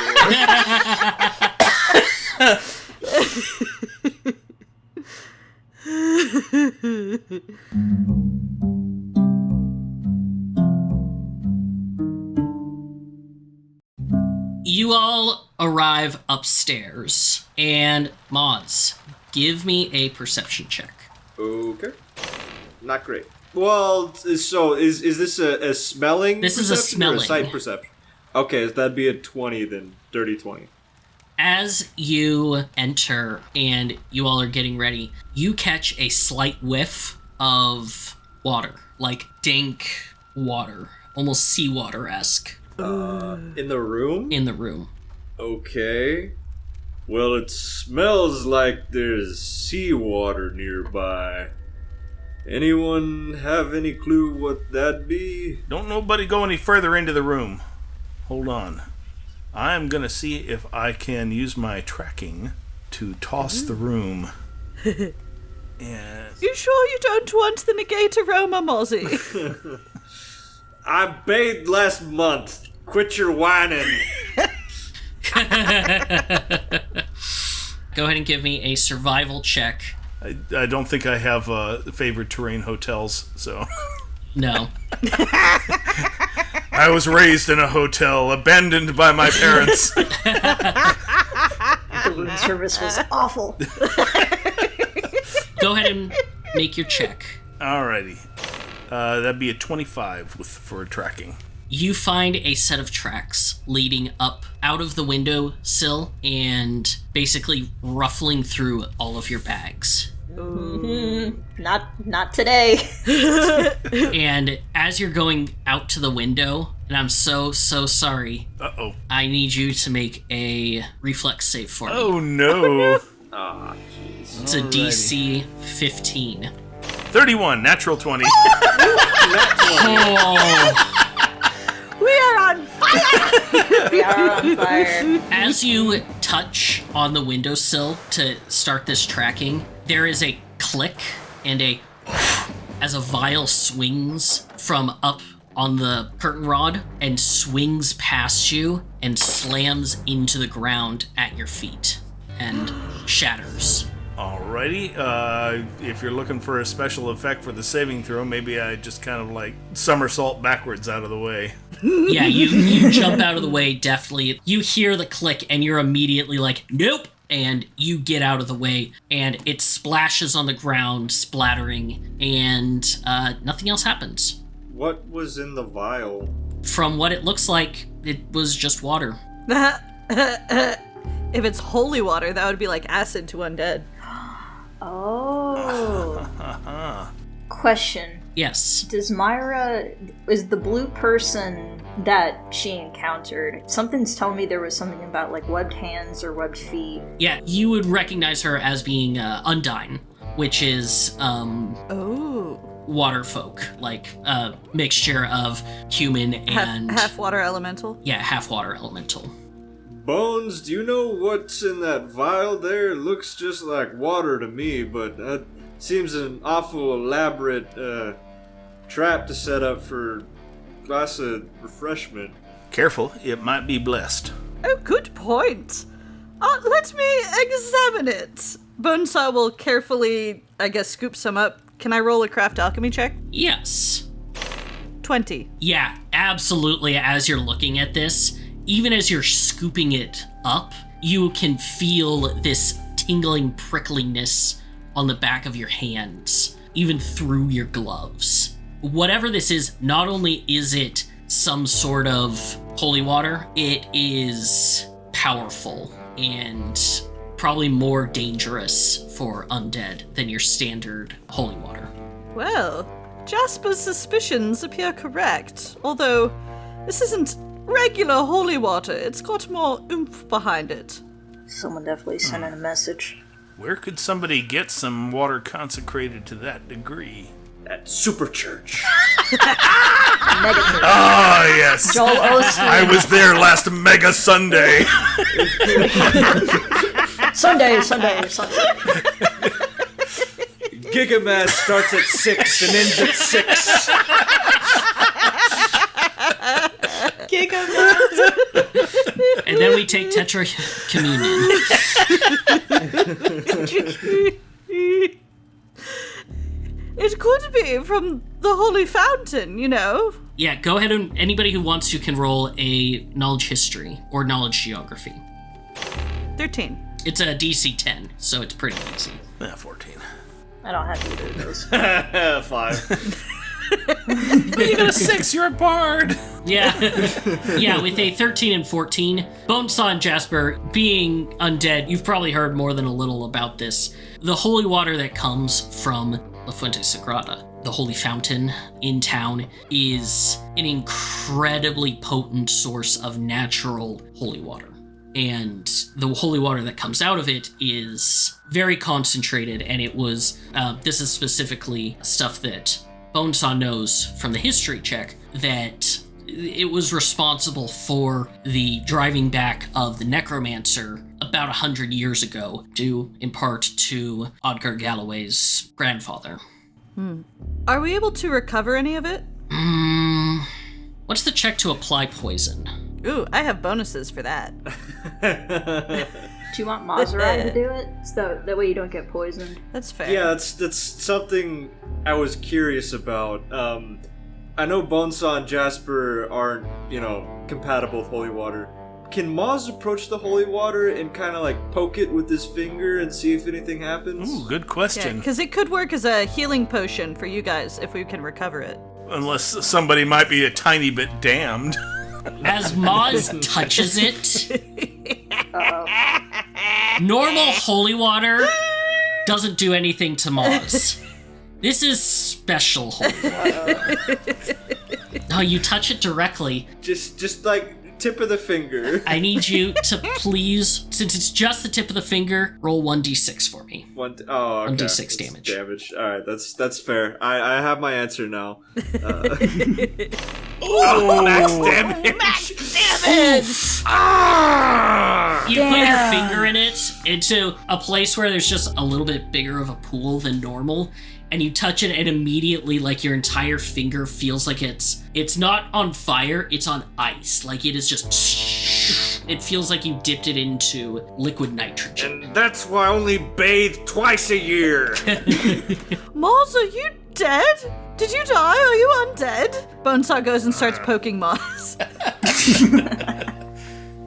You all arrive upstairs, and Maz, give me a perception check. Okay. Not great. Well, so is this a smelling This is a perception or smelling. sight perception? Okay, so that'd be a 20 then. Dirty 20. As you enter and you all are getting ready, you catch a slight whiff of water, like dank water, almost seawater-esque. In the room? In the room. Okay. Well, it smells like there's seawater nearby. Anyone have any clue what that'd be? Don't nobody go any further into the room. Hold on. I'm gonna see if I can use my tracking to toss the room. And You sure you don't want the negate aroma, Mozzie? I bathed last month. Quit your whining. Go ahead and give me a survival check. I don't think I have favorite terrain hotels, so. No. I was raised in a hotel, abandoned by my parents. The room service was awful. Go ahead and make your check. Alrighty. That'd be a 25 for tracking. You find a set of tracks leading up out of the window sill and basically ruffling through all of your bags. Not today. And as you're going out to the window, and I'm so sorry, Uh-oh. I need you to make a reflex save for me. Oh, no. Ah, jeez. It's a DC 15. 31, natural 20. Oh. We are on fire! We are on fire. As you touch on the windowsill to start this tracking, there is a click and as a vial swings from up on the curtain rod and swings past you and slams into the ground at your feet and shatters. Alrighty. If you're looking for a special effect for the saving throw, maybe I just kind of like somersault backwards out of the way. Yeah, you jump out of the way, definitely. You hear the click and you're immediately like, nope! And you get out of the way, and it splashes on the ground, splattering, and nothing else happens. What was in the vial? From what it looks like, it was just water. If it's holy water, that would be like acid to undead. Oh. Question. Yes. Is the blue person that she encountered, something's telling me there was something about like webbed hands or webbed feet. Yeah, you would recognize her as being Undine, which is water folk, like a mixture of human and half water elemental. Yeah, half water elemental. Bones, do you know what's in that vial there? It looks just like water to me, but that seems an awful elaborate trap to set up for a glass of refreshment. Careful, it might be blessed. Oh, good point. Let me examine it. Bonesaw will carefully, I guess, scoop some up. Can I roll a craft alchemy check? Yes. 20. Yeah, absolutely. As you're looking at this, even as you're scooping it up, you can feel this tingling prickliness on the back of your hands, even through your gloves. Whatever this is, not only is it some sort of holy water, it is powerful and probably more dangerous for undead than your standard holy water. Well, Jasper's suspicions appear correct, although this isn't regular holy water. It's got more oomph behind it. Someone definitely sent in a message. Where could somebody get some water consecrated to that degree? At Super Church. Negative. Ah, yes. Joel Osteen. I was there last Mega Sunday. Sunday. Gigamass starts at 6 and ends at 6. And then we take Tetra Communion. It could be from the holy fountain, you know. Yeah, go ahead and anybody who wants to can roll a knowledge history or knowledge geography. 13. It's a DC 10, so it's pretty easy. 14. I don't have either of those. 5. But you got a 6, you're a bard. Yeah. Yeah, with a 13 and 14, Bonesaw and Jasper, being undead, you've probably heard more than a little about this. The holy water that comes from La Fuente Sagrada, the holy fountain in town, is an incredibly potent source of natural holy water. And the holy water that comes out of it is very concentrated, and it was, this is specifically stuff that Bonesaw knows from the history check, that it was responsible for the driving back of the necromancer about 100 years ago, due in part to Odgar Galloway's grandfather. Are we able to recover any of it? What's the check to apply poison? Ooh, I have bonuses for that. Do you want Maserati to do it? So that way you don't get poisoned. That's fair. Yeah, that's something I was curious about. I know Bonesaw and Jasper aren't, compatible with holy water. Can Maz approach the holy water and kind of like poke it with his finger and see if anything happens? Ooh, good Yeah, question. because it could work as a healing potion for you guys if we can recover it. Unless somebody might be a tiny bit damned. As Maz touches it, normal holy water doesn't do anything to Maz. This is special holy water. No, you touch it directly. Just like tip of the finger. I need you to please, since it's just the tip of the finger, roll 1d6 for me. Okay. 1d6 damage. Alright, that's fair. I have my answer now. Max damage! You put your finger in it into a place where there's just a little bit bigger of a pool than normal, and you touch it, and immediately, like, your entire finger feels like it's not on fire, it's on ice. Like, it is just... It feels like you dipped it into liquid nitrogen. And that's why I only bathe twice a year. Maz, are you dead? Did you die? Are you undead? Bonesaw goes and starts poking Maz.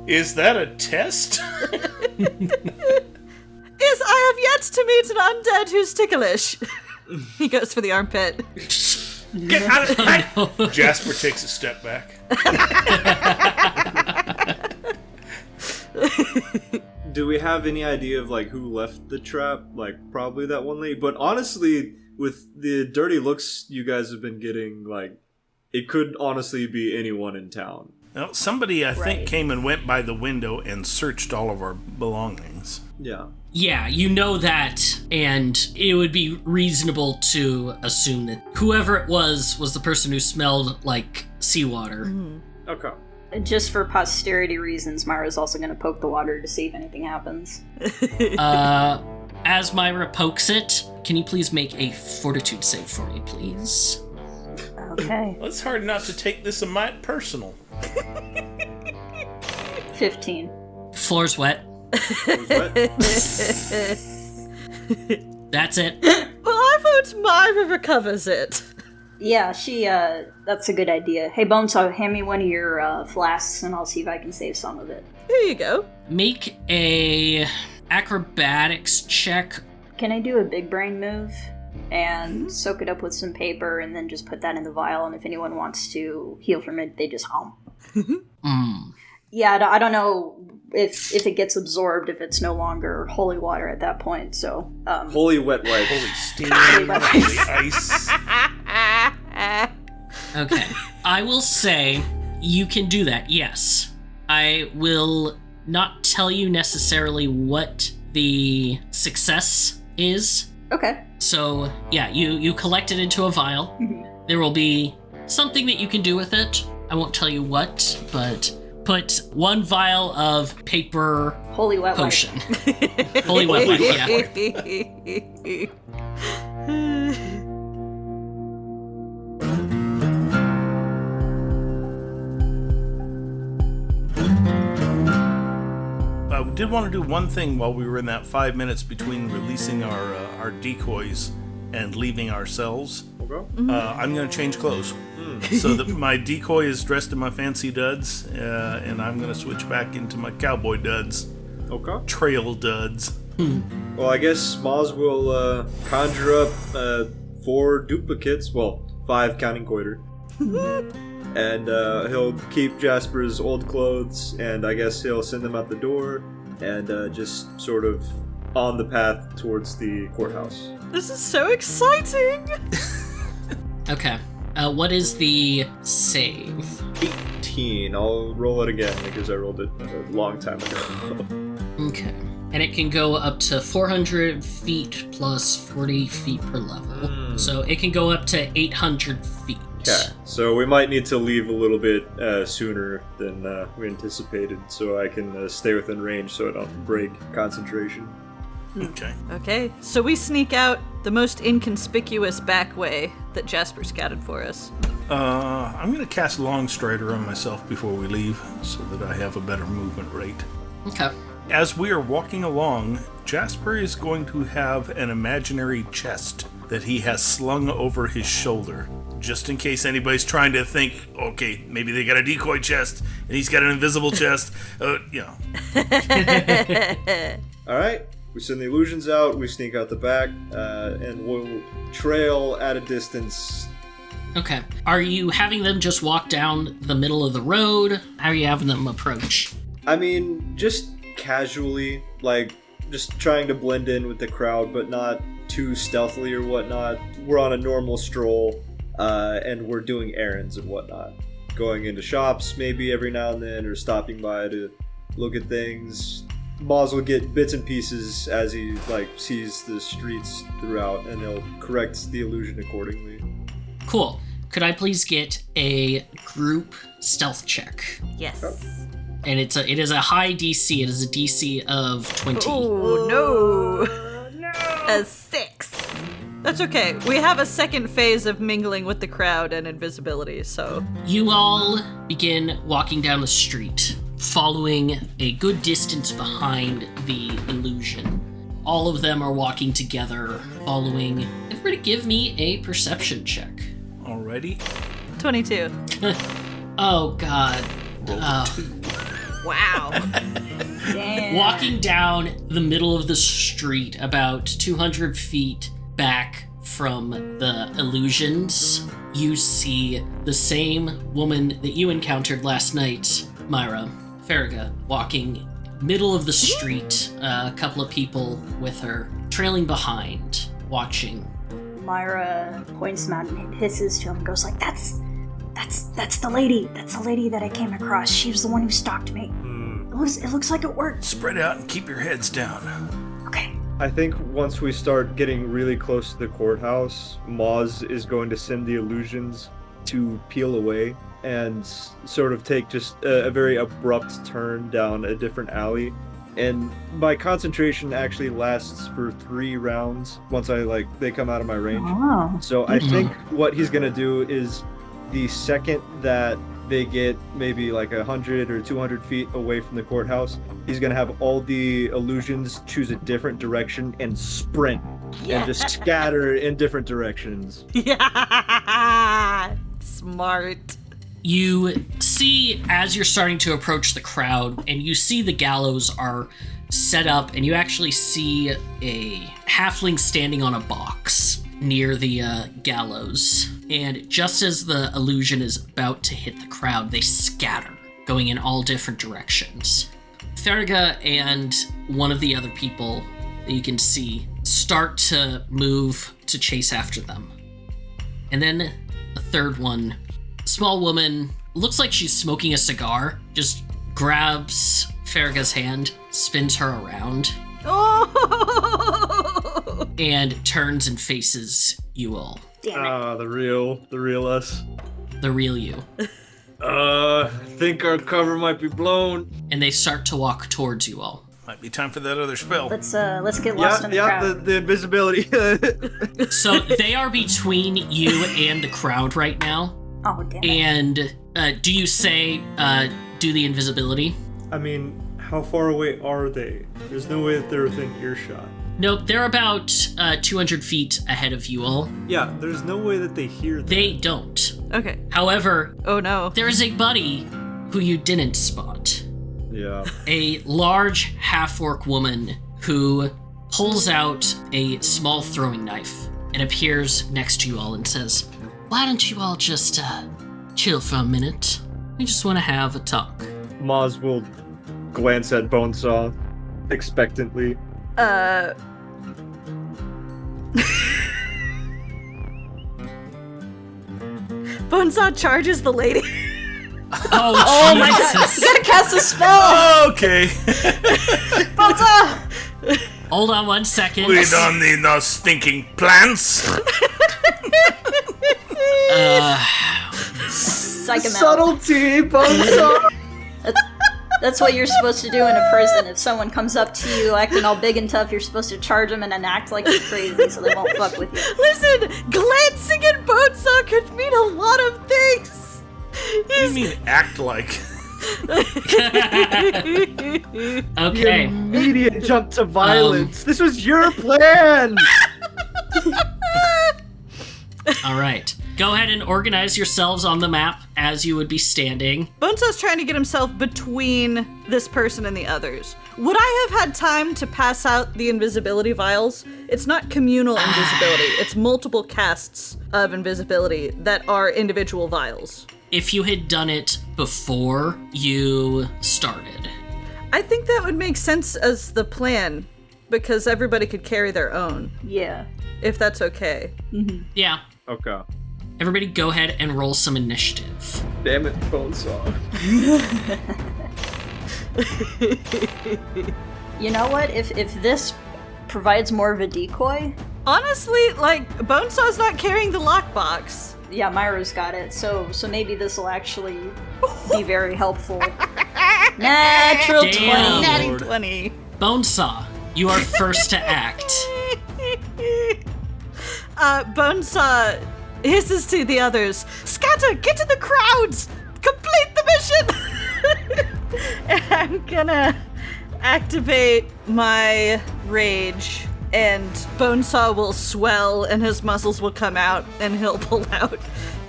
Is that a test? Yes, I have yet to meet an undead who's ticklish. He goes for the armpit. Get out of the Jasper takes a step back. Do we have any idea of like who left the trap? Like probably that one lady. But honestly, with the dirty looks you guys have been getting, like it could honestly be anyone in town. Well, somebody I think Right. came and went by the window and searched all of our belongings. Yeah. Yeah, you know that, and it would be reasonable to assume that whoever it was the person who smelled like seawater. Okay. Just for posterity reasons, Myra's also going to poke the water to see if anything happens. As Myra pokes it, can you please make a fortitude save for me, please? Okay. Well, it's hard not to take this a mite personal. 15. Floor's wet. That's it. Well, I vote Myra recovers it. Yeah, that's a good idea. Hey, Bonesaw, hand me one of your flasks and I'll see if I can save some of it. Here you go. Make a acrobatics check. Can I do a big brain move and soak it up with some paper and then just put that in the vial, and if anyone wants to heal from it, they just hum? Yeah, I don't know if it gets absorbed, if it's no longer holy water at that point, so... Holy wet wipe. Holy steam, holy ice. Okay. I will say you can do that, yes. I will not tell you necessarily what the success is. Okay. So, yeah, you collect it into a vial. There will be something that you can do with it. I won't tell you what, but put one vial of paper Holy wet wipe. potion. Holy wet wipe, yeah. We did want to do one thing while we were in that 5 minutes between releasing our decoys and leaving ourselves. Okay. I'm going to change clothes so that my decoy is dressed in my fancy duds, and I'm going to switch back into my cowboy duds, Okay. trail duds. Well, I guess Maz will conjure up 4 duplicates. Well, 5 counting Coiter. And he'll keep Jasper's old clothes, and I guess he'll send them out the door, and just sort of on the path towards the courthouse. This is so exciting! Okay. What is the save? 18. I'll roll it again because I rolled it a long time ago. Okay. And it can go up to 400 feet plus 40 feet per level. So it can go up to 800 feet. Okay, So we might need to leave a little bit sooner than we anticipated, so I can stay within range so I don't break concentration. Okay. Okay, so we sneak out the most inconspicuous back way that Jasper scouted for us. I'm going to cast Long Strider on myself before we leave so that I have a better movement rate. Okay. As we are walking along, Jasper is going to have an imaginary chest that he has slung over his shoulder. Just in case anybody's trying to think, okay, maybe they got a decoy chest and he's got an invisible chest. Alright, we send the illusions out, we sneak out the back, and we'll trail at a distance. Okay. Are you having them just walk down the middle of the road? How are you having them approach? I mean, just casually, like, just trying to blend in with the crowd, but not too stealthily or whatnot. We're on a normal stroll, and we're doing errands and whatnot. Going into shops maybe every now and then, or stopping by to look at things. Moz will get bits and pieces as he, sees the streets throughout, and he'll correct the illusion accordingly. Cool. Could I please get a group stealth check? Yes. And it is a high DC. It is a DC of 20. Oh, no. A 6. That's okay. We have a second phase of mingling with the crowd and invisibility, so... You all begin walking down the street, following a good distance behind the illusion. All of them are walking together, following... Everybody give me a perception check. Already? 22. Oh, God. Wow. Damn. Walking down the middle of the street, about 200 feet back from the illusions, you see the same woman that you encountered last night, Myra, Farraga, walking middle of the street, a couple of people with her, trailing behind, watching. Myra points him out and hisses to him and goes like, That's the lady. That's the lady that I came across. She was the one who stalked me. It looks like it worked. Spread out and keep your heads down. Okay. I think once we start getting really close to the courthouse, Moz is going to send the illusions to peel away and sort of take just a very abrupt turn down a different alley. And my concentration actually lasts for 3 rounds once they come out of my range. Oh. So I think what he's gonna do is the second that they get maybe 100 or 200 feet away from the courthouse, he's gonna have all the illusions choose a different direction and sprint and just scatter in different directions. Yeah. Smart. You see, as you're starting to approach the crowd, and you see the gallows are set up, and you actually see a halfling standing on a box near the gallows. And just as the illusion is about to hit the crowd, they scatter, going in all different directions. Farraga and one of the other people that you can see start to move to chase after them. And then a third one, small woman, looks like she's smoking a cigar, just grabs Farraga's hand, spins her around, and turns and faces you all. Damn it. The real us. The real you. Think our cover might be blown. And they start to walk towards you all. Might be time for that other spell. Let's get lost in the crowd. The invisibility. So they are between you and the crowd right now. Oh, damn it. And do you say, do the invisibility? I mean, how far away are they? There's no way that they're within earshot. Nope, they're about 200 feet ahead of you all. Yeah, there's no way that they hear them. They don't. Okay. However, Oh no. there is a buddy who you didn't spot. Yeah. A large half-orc woman who pulls out a small throwing knife and appears next to you all and says, "Why don't you all just chill for a minute? We just want to have a talk." Moz will glance at Bonesaw expectantly. Bonesaw charges the lady. Oh my God! You gotta cast a spell! Okay. Bonesaw! Hold on 1 second. We don't need no stinking plants. psych him out. Subtlety, Bonesaw! That's what you're supposed to do in a prison. If someone comes up to you acting all big and tough, you're supposed to charge them and then act like you're crazy so they won't fuck with you. Listen, glancing at Bonesaw could mean a lot of things. What do you mean, act like? Okay. Immediate jump to violence. This was your plan! All right. Go ahead and organize yourselves on the map as you would be standing. Bonesaw's trying to get himself between this person and the others. Would I have had time to pass out the invisibility vials? It's not communal invisibility. It's multiple casts of invisibility that are individual vials. If you had done it before you started. I think that would make sense as the plan, because everybody could carry their own, Yeah. if that's okay. Yeah. Okay. Everybody go ahead and roll some initiative. Damn it, Bonesaw. You know what? If this provides more of a decoy, Honestly, like, Bonesaw's not carrying the lockbox. yeah, Myra's got it. So maybe this will actually be very helpful. Natural Damn. 20. Natty Lord. 20. Bonesaw, you are first to act. Bonesaw hisses to the others, "Scatter, get to the crowds! Complete the mission!" And I'm gonna activate my rage, and Bonesaw will swell and his muscles will come out and he'll pull out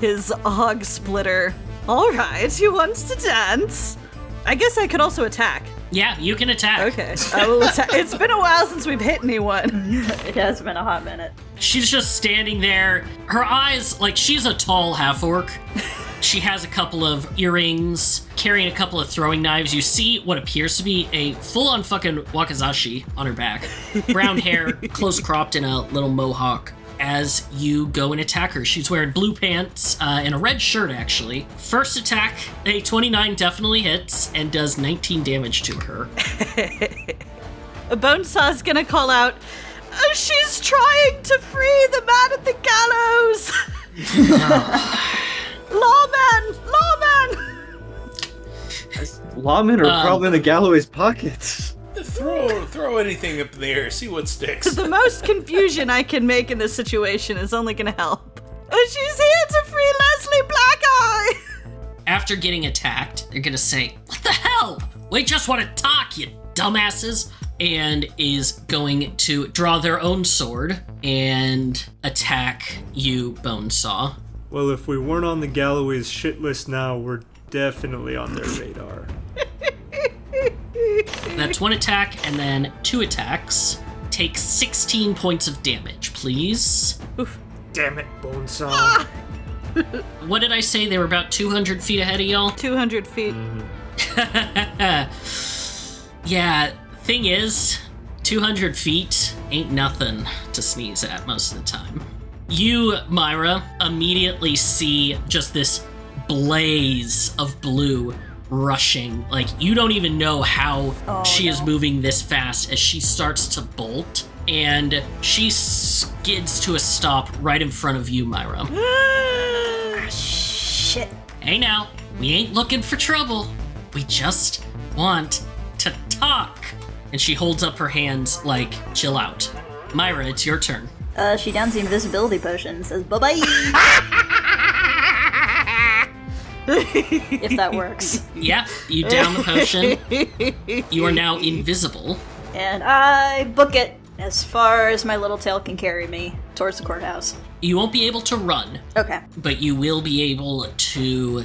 his hog splitter. Alright, who wants to dance? I guess I could also attack. Yeah, you can attack. Okay, I will attack. It's been a while since we've hit anyone. It has been a hot minute. She's just standing there. Her eyes, like, she's a tall half-orc. She has a couple of earrings, carrying a couple of throwing knives. You see what appears to be a full-on fucking wakizashi on her back. Brown hair, close cropped in a little mohawk. As you go and attack her, she's wearing blue pants and a red shirt, actually. First attack, a 29 definitely hits and does 19 damage to her. Bonesaw's gonna call out, "She's trying to free the man at the gallows!" Lawman! Lawmen are probably in the Galloway's pockets. Throw anything up in the air, see what sticks. The most confusion I can make in this situation is only gonna help. She's here to free Leslie Blackeye! After getting attacked, they're gonna say, "What the hell? We just want to talk, you dumbasses!" And is going to draw their own sword and attack you, Bonesaw. Well, if we weren't on the Galloway's shit list now, we're definitely on their radar. That's one attack, and then 2 attacks. Take 16 points of damage, please. Damn it, Bonesaw. What did I say? They were about 200 feet ahead of y'all? 200 feet. Yeah, thing is, 200 feet ain't nothing to sneeze at most of the time. You, Myra, immediately see just this blaze of blue rushing. Like, you don't even know how she is moving this fast as she starts to bolt, and she skids to a stop right in front of you, Myra. Shit. Hey now, we ain't looking for trouble. We just want to talk. And she holds up her hands like, chill out. Myra, it's your turn. She downs the invisibility potion and says, bye-bye. If that works. Yeah, you down the potion. You are now invisible. And I book it as far as my little tail can carry me towards the courthouse. You won't be able to run, Okay. but you will be able to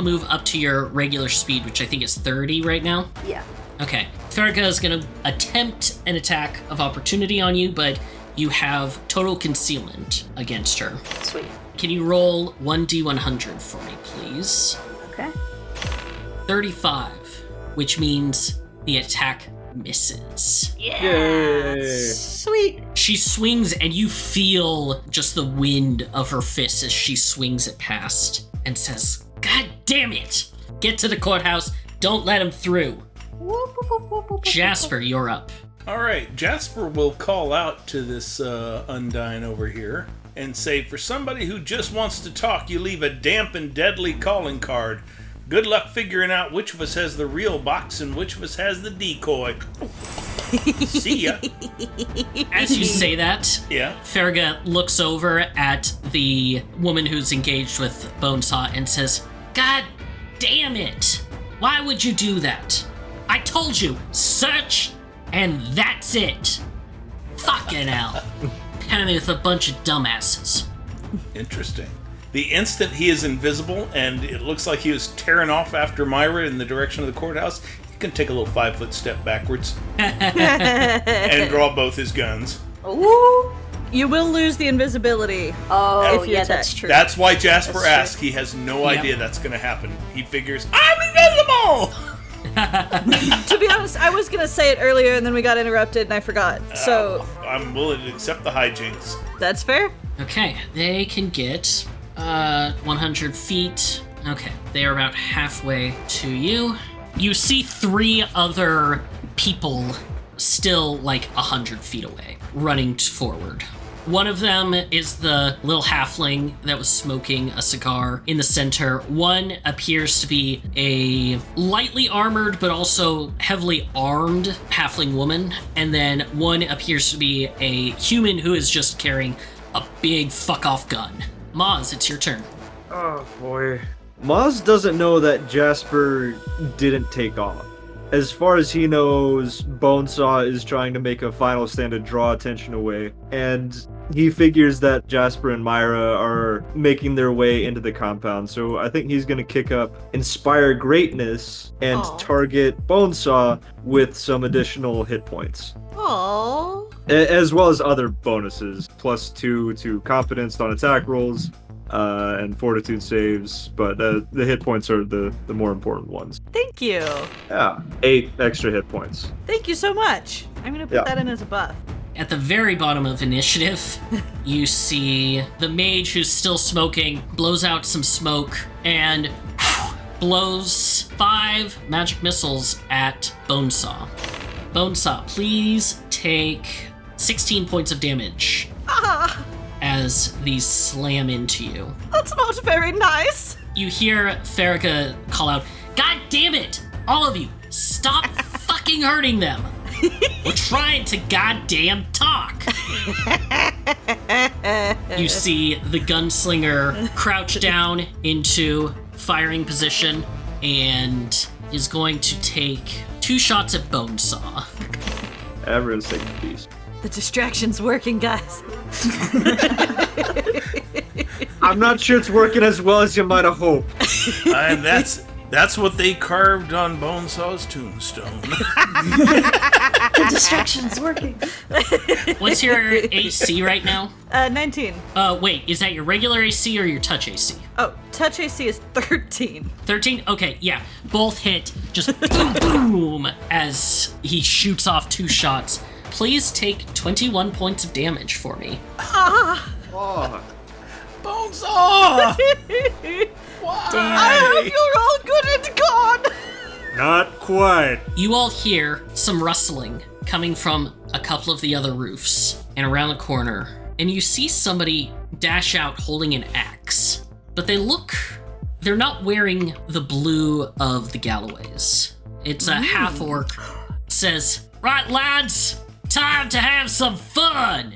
move up to your regular speed, which I think is 30 right now. Yeah. Okay. Farraga is going to attempt an attack of opportunity on you, but you have total concealment against her. Sweet. Can you roll 1d100 for me, please? Okay. 35, which means the attack misses. Sweet. She swings and you feel just the wind of her fist as she swings it past and says, "God damn it! Get to the courthouse. Don't let him through." Jasper, you're up. All right, Jasper will call out to this Undyne over here. and say, for somebody who just wants to talk, you leave a damp and deadly calling card. Good luck figuring out which of us has the real box and which of us has the decoy. See ya. As you say that, Yeah. Farragut looks over at the woman who's engaged with Bonesaw and says, God damn it! Why would you do that? I told you, search, and that's it. Fucking hell. Kind of with a bunch of dumbasses. Interesting. The instant he is invisible and it looks like he was tearing off after Myra in the direction of the courthouse, he can take a little 5-foot step backwards and draw both his guns. Ooh. You will lose the invisibility. Oh, If you yeah, attack. that's true. That's why Jasper That's asked. true. He has no Yep. idea that's going to happen. He figures, I'm invisible! To be honest, I was gonna say it earlier and then we got interrupted and I forgot. So I'm willing to accept the hijinks. that's fair. Okay, they can get 100 feet. Okay, they are about halfway to you. You see 3 other people still like 100 feet away, running forward. One of them is the little halfling that was smoking a cigar in the center. One appears to be a lightly armored but also heavily armed halfling woman. And then one appears to be a human who is just carrying a big fuck-off gun. Maz, it's your turn. Oh boy. Maz doesn't know that Jasper didn't take off. As far as he knows, Bonesaw is trying to make a final stand to draw attention away, and he figures that Jasper and Myra are making their way into the compound, so I think he's going to kick up Inspire Greatness and Aw. target Bonesaw with some additional hit points. Aww. As well as other bonuses, +2 to competence on attack rolls, and fortitude saves, but the hit points are the more important ones. Thank you. Yeah, 8 extra hit points. Thank you so much. I'm gonna put Yeah. that in as a buff. At the very bottom of initiative, you see the mage who's still smoking, blows out some smoke, and blows 5 magic missiles at Bonesaw. Bonesaw, please take 16 points of damage as these slam into you. That's not very nice. You hear Farragut call out, God damn it! All of you, stop fucking hurting them! We're trying to goddamn talk! You see the gunslinger crouch down into firing position and is going to take 2 shots at Bonesaw. Everyone's taking a piece. The distraction's working, guys. I'm not sure it's working as well as you might have hoped. And that's what they carved on Bonesaw's tombstone. The distraction's working. What's your AC right now? 19. Wait, is that your regular AC or your touch AC? Oh, touch AC is 13. 13? Okay, yeah. Both hit, just boom, boom, as he shoots off 2 shots. Please take 21 points of damage for me. Oh, Bonesaw! I hope you're all good and gone. Not quite. You all hear some rustling coming from a couple of the other roofs and around the corner, and you see somebody dash out holding an axe. But they're not wearing the blue of the Galloways. It's a half-orc. Says, right lads, time to have some fun!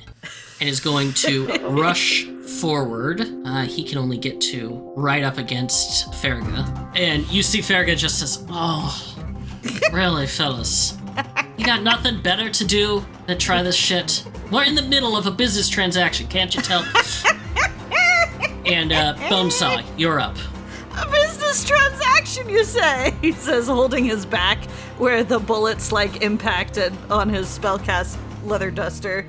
And is going to rush forward. He can only get to right up against Farragut. And you see Farragut just says, oh, really, fellas? You got nothing better to do than try this shit? We're in the middle of a business transaction, can't you tell? And Bonesaw, you're up. A business transaction, you say? He says, holding his back where the bullets, impacted on his spellcast leather duster.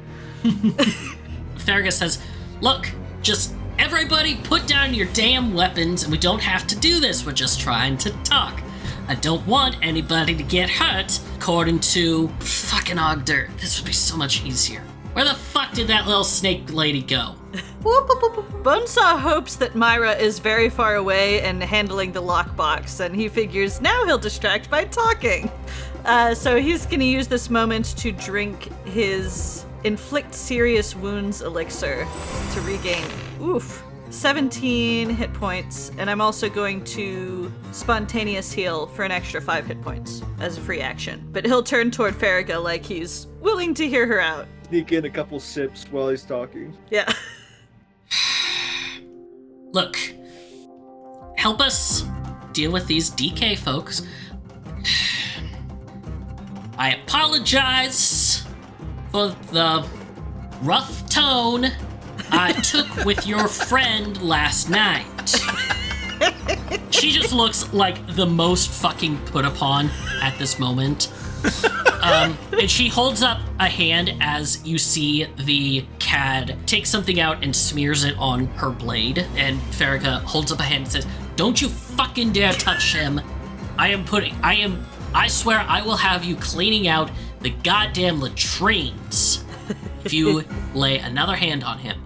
Farragut says, look, just everybody put down your damn weapons and we don't have to do this. We're just trying to talk. I don't want anybody to get hurt. According to fucking Ogder, this would be so much easier. Where the fuck did that little snake lady go? Bonesaw hopes that Myra is very far away and handling the lockbox, and he figures now he'll distract by talking. So he's going to use this moment to drink his inflict serious wounds elixir to regain 17 hit points, and I'm also going to spontaneous heal for an extra 5 hit points as a free action. But he'll turn toward Farraga like he's willing to hear her out. Sneak in a couple sips while he's talking. Yeah. Look, help us deal with these DK folks. I apologize for the rough tone I took with your friend last night. She just looks like the most fucking put upon at this moment. And she holds up a hand as you see the CAD take something out and smears it on her blade. And Farraga holds up a hand and says, "Don't you fucking dare touch him. I swear I will have you cleaning out the goddamn latrines if you lay another hand on him.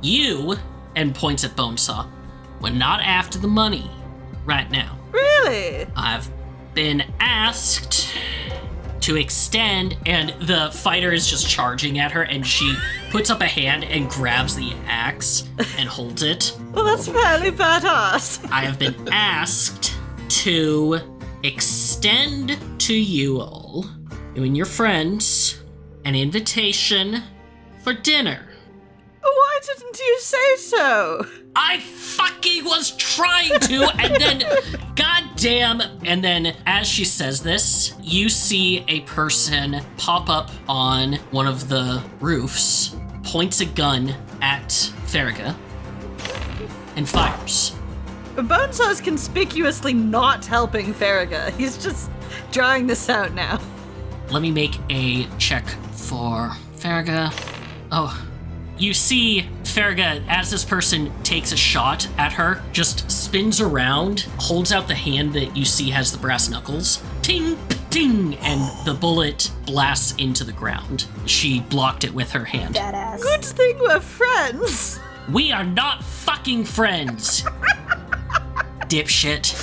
You," and points at Bonesaw, "we're not after the money right now. Really? I've been asked to extend," and the fighter is just charging at her, and she puts up a hand and grabs the axe and holds it. Well, that's fairly badass. "I have been asked to extend to you all, you and your friends, an invitation for dinner." Why didn't you say so? I fucking was trying to, and then, goddamn, and then as she says this, you see a person pop up on one of the roofs, points a gun at Farraga, and fires. Bonesaw's conspicuously not helping Farraga. He's just drawing this out now. Let me make a check for Farraga. Oh, you see Farraga, as this person takes a shot at her, just spins around, holds out the hand that you see has the brass knuckles. Ting, ting, and the bullet blasts into the ground. She blocked it with her hand. Badass. Good thing we're friends. We are not fucking friends, dipshit.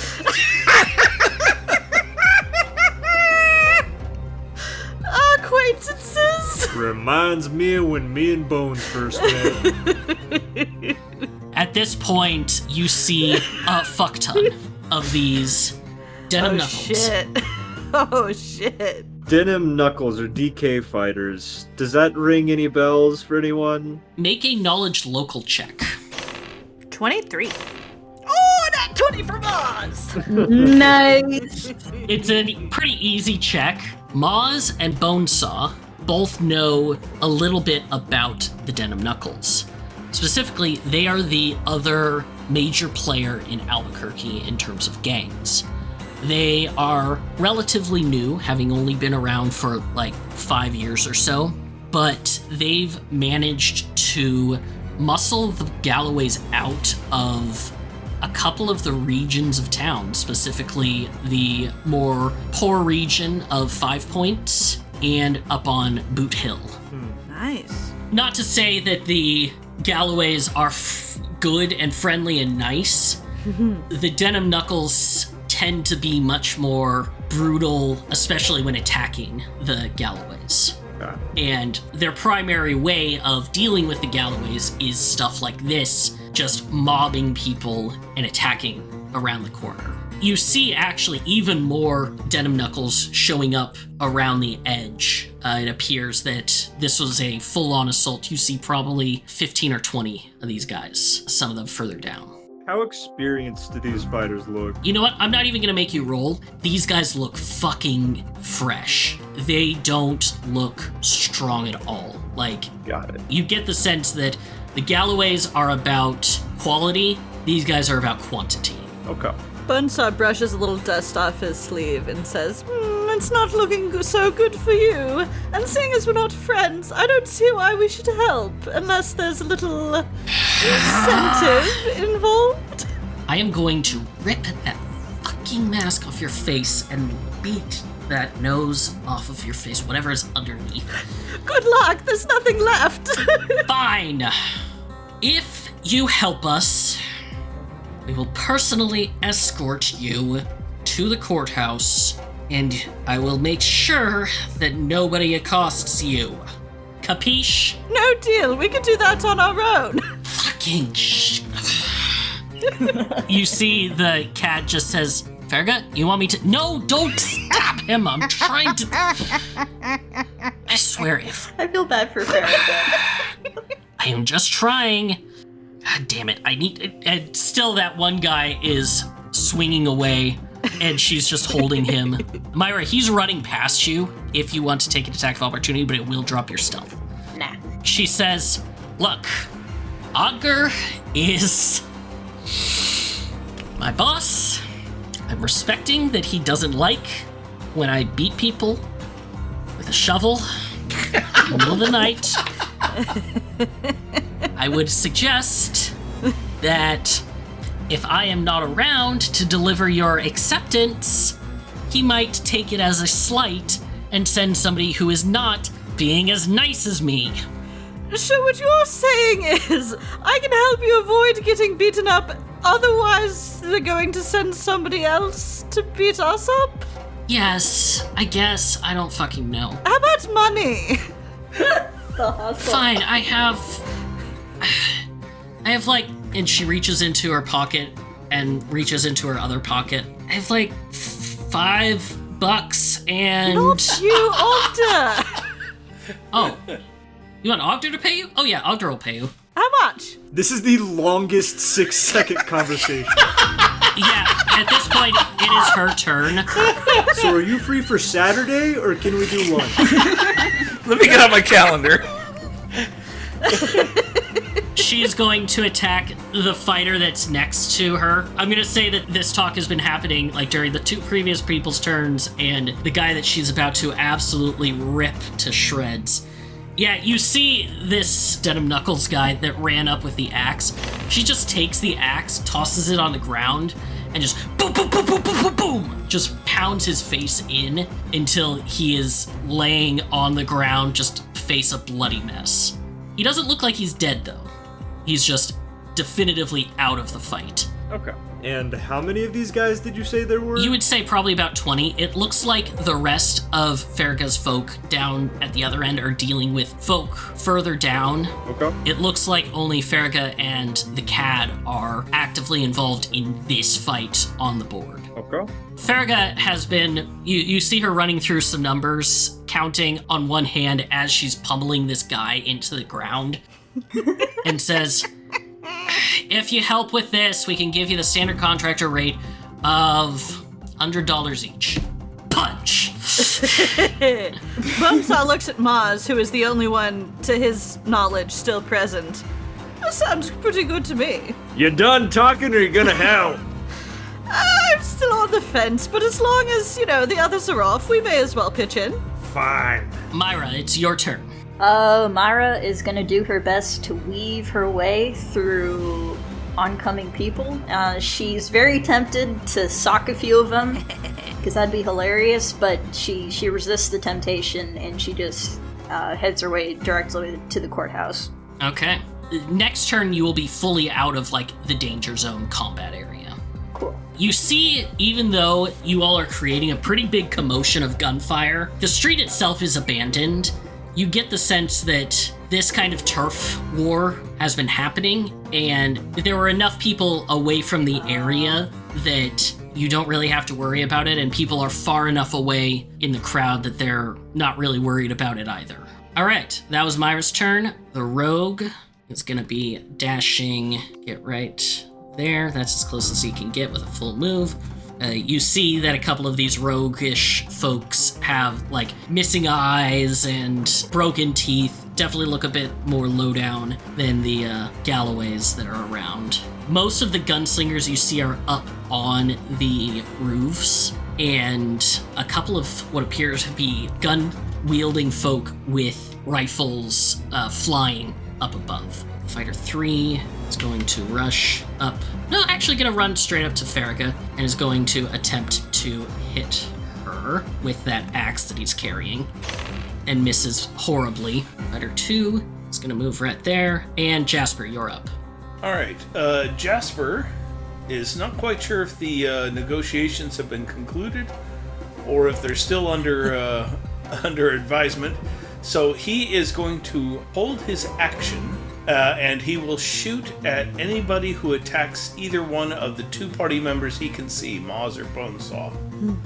Acquaintances. Reminds me of when me and Bones first met. At this point, you see a fuck ton of these Denim Knuckles. Shit. Oh, shit. Denim Knuckles are DK fighters. Does that ring any bells for anyone? Make a knowledge local check. 23. Oh, that 20 from Oz! Nice. It's a pretty easy check. Moz and Bonesaw both know a little bit about the Denim Knuckles. Specifically, they are the other major player in Albuquerque in terms of gangs. They are relatively new, having only been around for like 5 years or so, but they've managed to muscle the Galloways out of a couple of the regions of town, specifically the more poor region of 5 Points and up on Boot Hill. Nice. Not to say that the Galloways are good and friendly and nice. The Denim Knuckles tend to be much more brutal, especially when attacking the Galloways. And their primary way of dealing with the Galloways is stuff like this, just mobbing people and attacking around the corner. You see actually even more Denim Knuckles showing up around the edge. It appears that this was a full-on assault. You see probably 15 or 20 of these guys, some of them further down. How experienced do these fighters look? You know what? I'm not even gonna make you roll. These guys look fucking fresh. They don't look strong at all. Like, Got it. you get the sense that the Galloways are about quality, these guys are about quantity. Okay. Bonesaw brushes a little dust off his sleeve and says, it's not looking so good for you. And seeing as we're not friends, I don't see why we should help, unless there's a little incentive involved. I am going to rip that fucking mask off your face and beat that nose off of your face, whatever is underneath. Good luck, there's nothing left. Fine. If you help us, we will personally escort you to the courthouse, and I will make sure that nobody accosts you. Capiche? No deal. We can do that on our own. Fucking You see the cat just says, Ferga, you want me to... No, don't stab him. I'm trying to... I swear if... I feel bad for Ferga. I am just trying. God damn it. I need... And still that one guy is swinging away, and she's just holding him. Myra, he's running past you if you want to take an attack of opportunity, but it will drop your stealth. Nah. She says, look, Odger is my boss. I'm respecting that he doesn't like when I beat people with a shovel in the middle of the night. I would suggest that if I am not around to deliver your acceptance, he might take it as a slight and send somebody who is not being as nice as me. So what you're saying is, I can help you avoid getting beaten up, otherwise they're going to send somebody else to beat us up? Yes, I guess. I don't fucking know. How about money? Fine, I have like, and she reaches into her pocket and reaches into her other pocket. I have like $5 and... Not you, Ogder! Oh, you want Ogder to pay you? Oh yeah, Ogder will pay you. How much? This is the longest 6-second conversation. Yeah, at this point, it is her turn. So are you free for Saturday, or can we do lunch? Let me get out my calendar. She's going to attack the fighter that's next to her. I'm going to say that this talk has been happening like during the 2 previous people's turns, and the guy that she's about to absolutely rip to shreds. Yeah, you see this Denim Knuckles guy that ran up with the axe. She just takes the axe, tosses it on the ground, and just boom, boom, boom, boom, boom, boom, boom, just pounds his face in until he is laying on the ground, just face a bloody mess. He doesn't look like he's dead, though. He's just definitively out of the fight. Okay. And how many of these guys did you say there were? You would say probably about 20. It looks like the rest of Ferga's folk down at the other end are dealing with folk further down. Okay. It looks like only Ferga and the Cad are actively involved in this fight on the board. Okay. Ferga has been, you see her running through some numbers, counting on one hand as she's pummeling this guy into the ground, and says, if you help with this, we can give you the standard contractor rate of $100 each. Punch! Bonesaw looks at Maz, who is the only one, to his knowledge, still present. That sounds pretty good to me. You done talking, or you gonna help? I'm still on the fence, but as long as, the others are off, we may as well pitch in. Fine. Myra, it's your turn. Myra is gonna do her best to weave her way through oncoming people. She's very tempted to sock a few of them, because that'd be hilarious, but she resists the temptation, and she just heads her way directly to the courthouse. Okay. Next turn, you will be fully out of, the danger zone combat area. Cool. You see, even though you all are creating a pretty big commotion of gunfire, the street itself is abandoned. You get the sense that this kind of turf war has been happening, and there were enough people away from the area that you don't really have to worry about it, and people are far enough away in the crowd that they're not really worried about it either. All right, that was Myra's turn. The rogue is going to be dashing, get right there. That's as close as he can get with a full move. You see that a couple of these roguish folks have, missing eyes and broken teeth. Definitely look a bit more low down than the Galloways that are around. Most of the gunslingers you see are up on the roofs, and a couple of what appears to be gun-wielding folk with rifles flying up above. Fighter 3 is going to rush up. No, actually going to run straight up to Ferga and is going to attempt to hit her with that axe that he's carrying and misses horribly. Fighter 2 is going to move right there. And Jasper, you're up. All right. Jasper is not quite sure if the negotiations have been concluded or if they're still under advisement. So he is going to hold his action, and he will shoot at anybody who attacks either one of the 2 party members he can see, Moz or Bonesaw.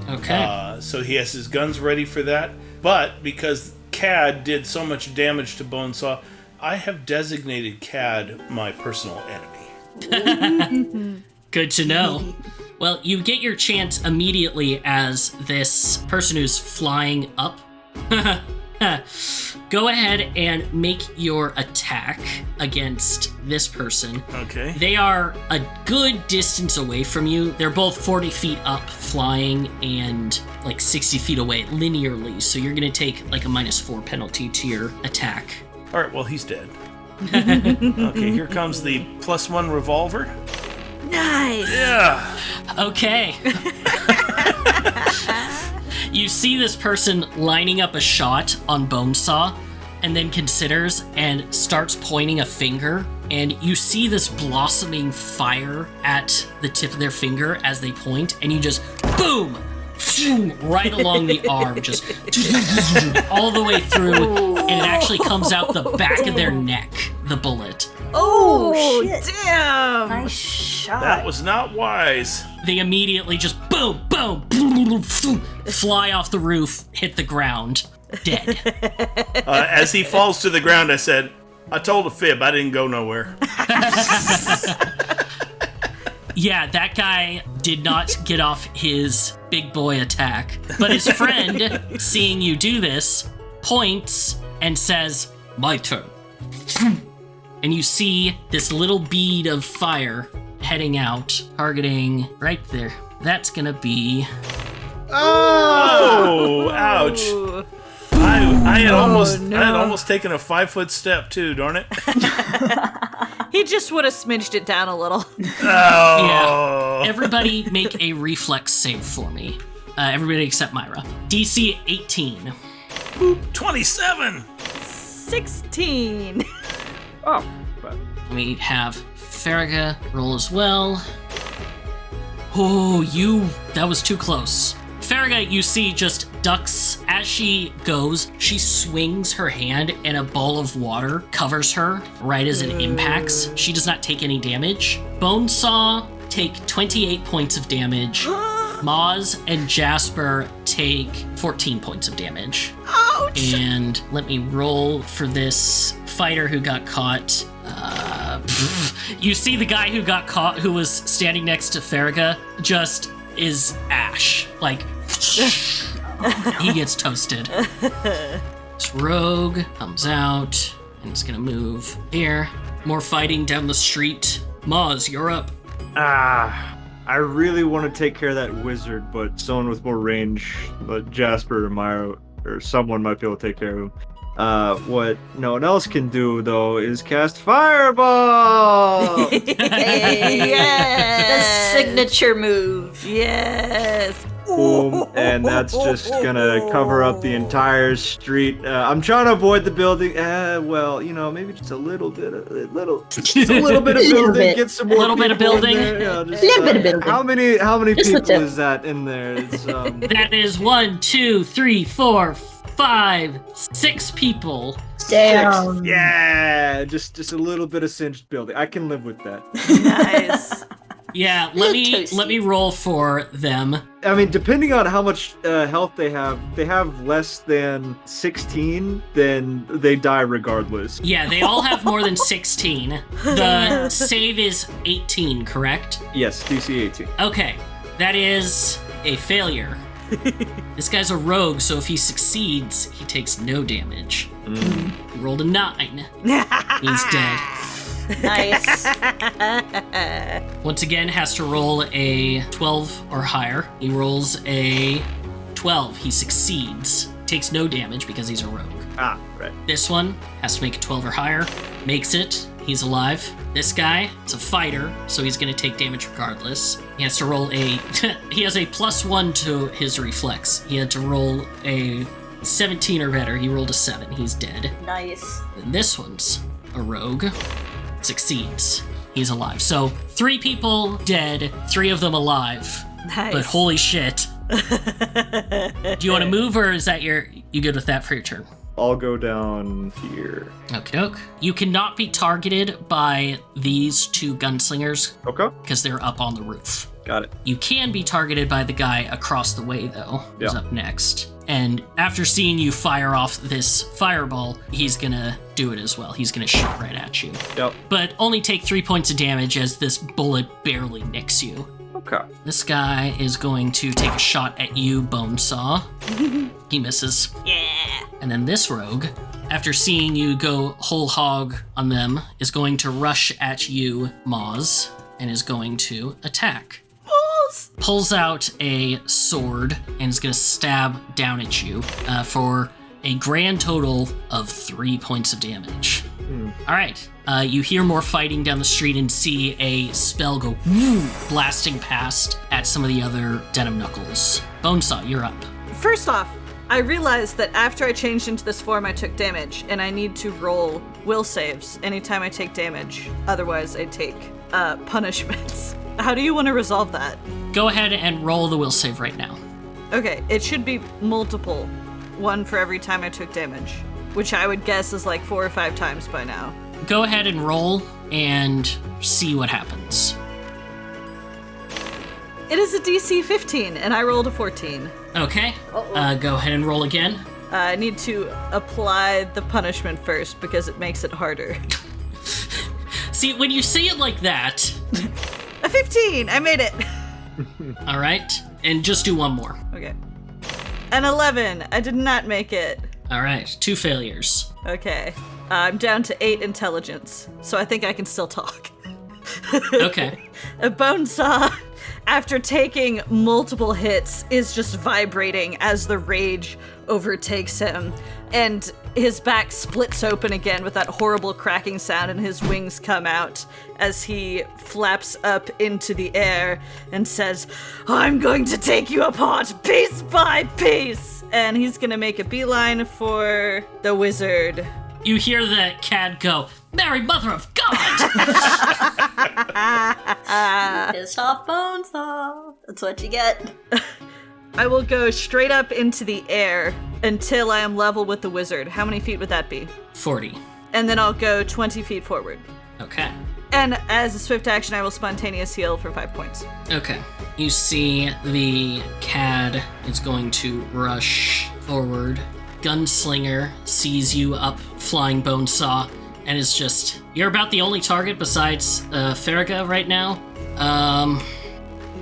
Okay. So he has his guns ready for that. But because Cad did so much damage to Bonesaw, I have designated Cad my personal enemy. Good to know. Well, you get your chance immediately as this person who's flying up. Go ahead and make your attack against this person. Okay. They are a good distance away from you. They're both 40 feet up flying and like 60 feet away linearly. So you're going to take like a -4 penalty to your attack. All right, well, he's dead. Okay, here comes the +1 revolver. Nice. Yeah. Okay. You see this person lining up a shot on Bonesaw and then considers and starts pointing a finger, and you see this blossoming fire at the tip of their finger as they point, and you just boom right along the arm, just all the way through, and it actually comes out the back of their neck, the bullet. Oh, shit. damn. Nice shot. That was not wise. They immediately just boom, boom, boom, fly off the roof, hit the ground, dead. As he falls to the ground, I said, I told a fib, I didn't go nowhere. Yeah, that guy did not get off his big boy attack. But his friend, seeing you do this, points and says, "My turn." And you see this little bead of fire heading out, targeting right there. That's gonna be... Oh, ouch. Ooh. I had no. almost taken a 5-foot step too, darn it. He just would have smidged it down a little. Oh. Yeah. Everybody make a reflex save for me. Everybody except Myra. DC 18. 27. 16. We have Farraga roll as well. Oh, that was too close. Farraga, you see, just ducks. As she goes, she swings her hand and a ball of water covers her right as it impacts. She does not take any damage. Bonesaw take 28 points of damage. Moz and Jasper take 14 points of damage. Ouch! And let me roll for this fighter who got caught. You see the guy who got caught, who was standing next to Farraga, just is ash. Like, he gets toasted. This rogue comes out and is gonna move here. More fighting down the street. Moz, you're up. I really want to take care of that wizard, but someone with more range, but Jasper or Myra or someone might be able to take care of him. What no one else can do, though, is cast Fireball! Yes! The signature move. Yes! Boom, and that's just gonna cover up the entire street. I'm trying to avoid the building. Well, maybe just a little bit of building. Get some more. Little bit of people in building. there. Yeah, just, Little bit of building. How many Just people the tip. is that in there? It's That is 1, 2, 3, 4, 5, 6 people. Damn. Yeah, just a little bit of cinched building. I can live with that. Nice. Yeah, let me roll for them. I mean, depending on how much health they have less than 16, then they die regardless. Yeah, they all have more than 16. The save is 18, correct? Yes, DC 18. Okay, that is a failure. This guy's a rogue, so if he succeeds, he takes no damage. He rolled a 9. He's dead. Nice. Once again, has to roll a 12 or higher. He rolls a 12. He succeeds. Takes no damage because he's a rogue. Ah, right. This one has to make a 12 or higher. Makes it. He's alive. This guy is a fighter, so he's going to take damage regardless. He has to roll a... he has a +1 to his reflex. He had to roll a 17 or better. He rolled a 7. He's dead. Nice. And this one's a rogue. Succeeds. He's alive. So 3 people dead, 3 of them alive. Nice. But holy shit. Do you want to move, or is that you good with that for your turn? I'll go down here. Okay, doke. You cannot be targeted by these two gunslingers Okay. because they're up on the roof. Got it. You can be targeted by the guy across the way, though, who's Yeah. up next. And after seeing you fire off this fireball, he's gonna do it as well. He's gonna shoot right at you. Yep. But only take 3 points of damage as this bullet barely nicks you. Okay. This guy is going to take a shot at you, Bonesaw. He misses. Yeah. And then this rogue, after seeing you go whole hog on them, is going to rush at you, Moz, and is going to attack. Pulls out a sword and is going to stab down at you for a grand total of 3 points of damage. All right. You hear more fighting down the street and see a spell go blasting past at some of the other Denim Knuckles. Bonesaw, you're up. First off, I realized that after I changed into this form, I took damage, and I need to roll will saves anytime I take damage. Otherwise, I take punishments. How do you want to resolve that? Go ahead and roll the will save right now. Okay, it should be multiple. One for every time I took damage, which I would guess is like 4 or 5 times by now. Go ahead and roll and see what happens. It is a DC 15, and I rolled a 14. Okay. Go ahead and roll again. I need to apply the punishment first because it makes it harder. See, when you say it like that... A 15! I made it! All right. And just do one more. Okay. An 11. I did not make it. All right. 2 failures. Okay. I'm down to 8 intelligence, so I think I can still talk. Okay. A Bonesaw, after taking multiple hits, is just vibrating as the rage overtakes him, and his back splits open again with that horrible cracking sound, and his wings come out as he flaps up into the air and says, "I'm going to take you apart piece by piece!" And he's gonna make a beeline for the wizard. You hear the cat go, "Mary Mother of God!" Pissed off Bonesaw. That's what you get. I will go straight up into the air until I am level with the wizard. How many feet would that be? 40. And then I'll go 20 feet forward. Okay. And as a swift action, I will spontaneous heal for 5 points. Okay. You see the CAD is going to rush forward. Gunslinger sees you up flying Bonesaw and is just, you're about the only target besides Farraga right now.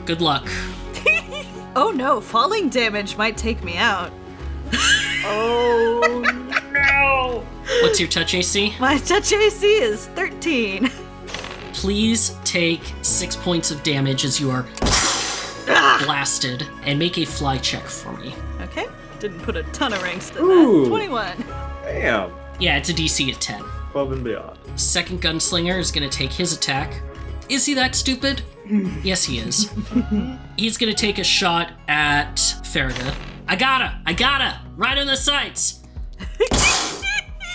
Good luck. Oh no, falling damage might take me out. Oh no! What's your touch AC? My touch AC is 13. Please take 6 points of damage as you are blasted, and make a fly check for me. Okay, didn't put a ton of ranks to Ooh. that. 21. Damn. Yeah, it's a DC at 10. Above and beyond. Second gunslinger is going to take his attack. Is he that stupid? Yes, he is. He's going to take a shot at Farraga. I gotta! Right in the sights!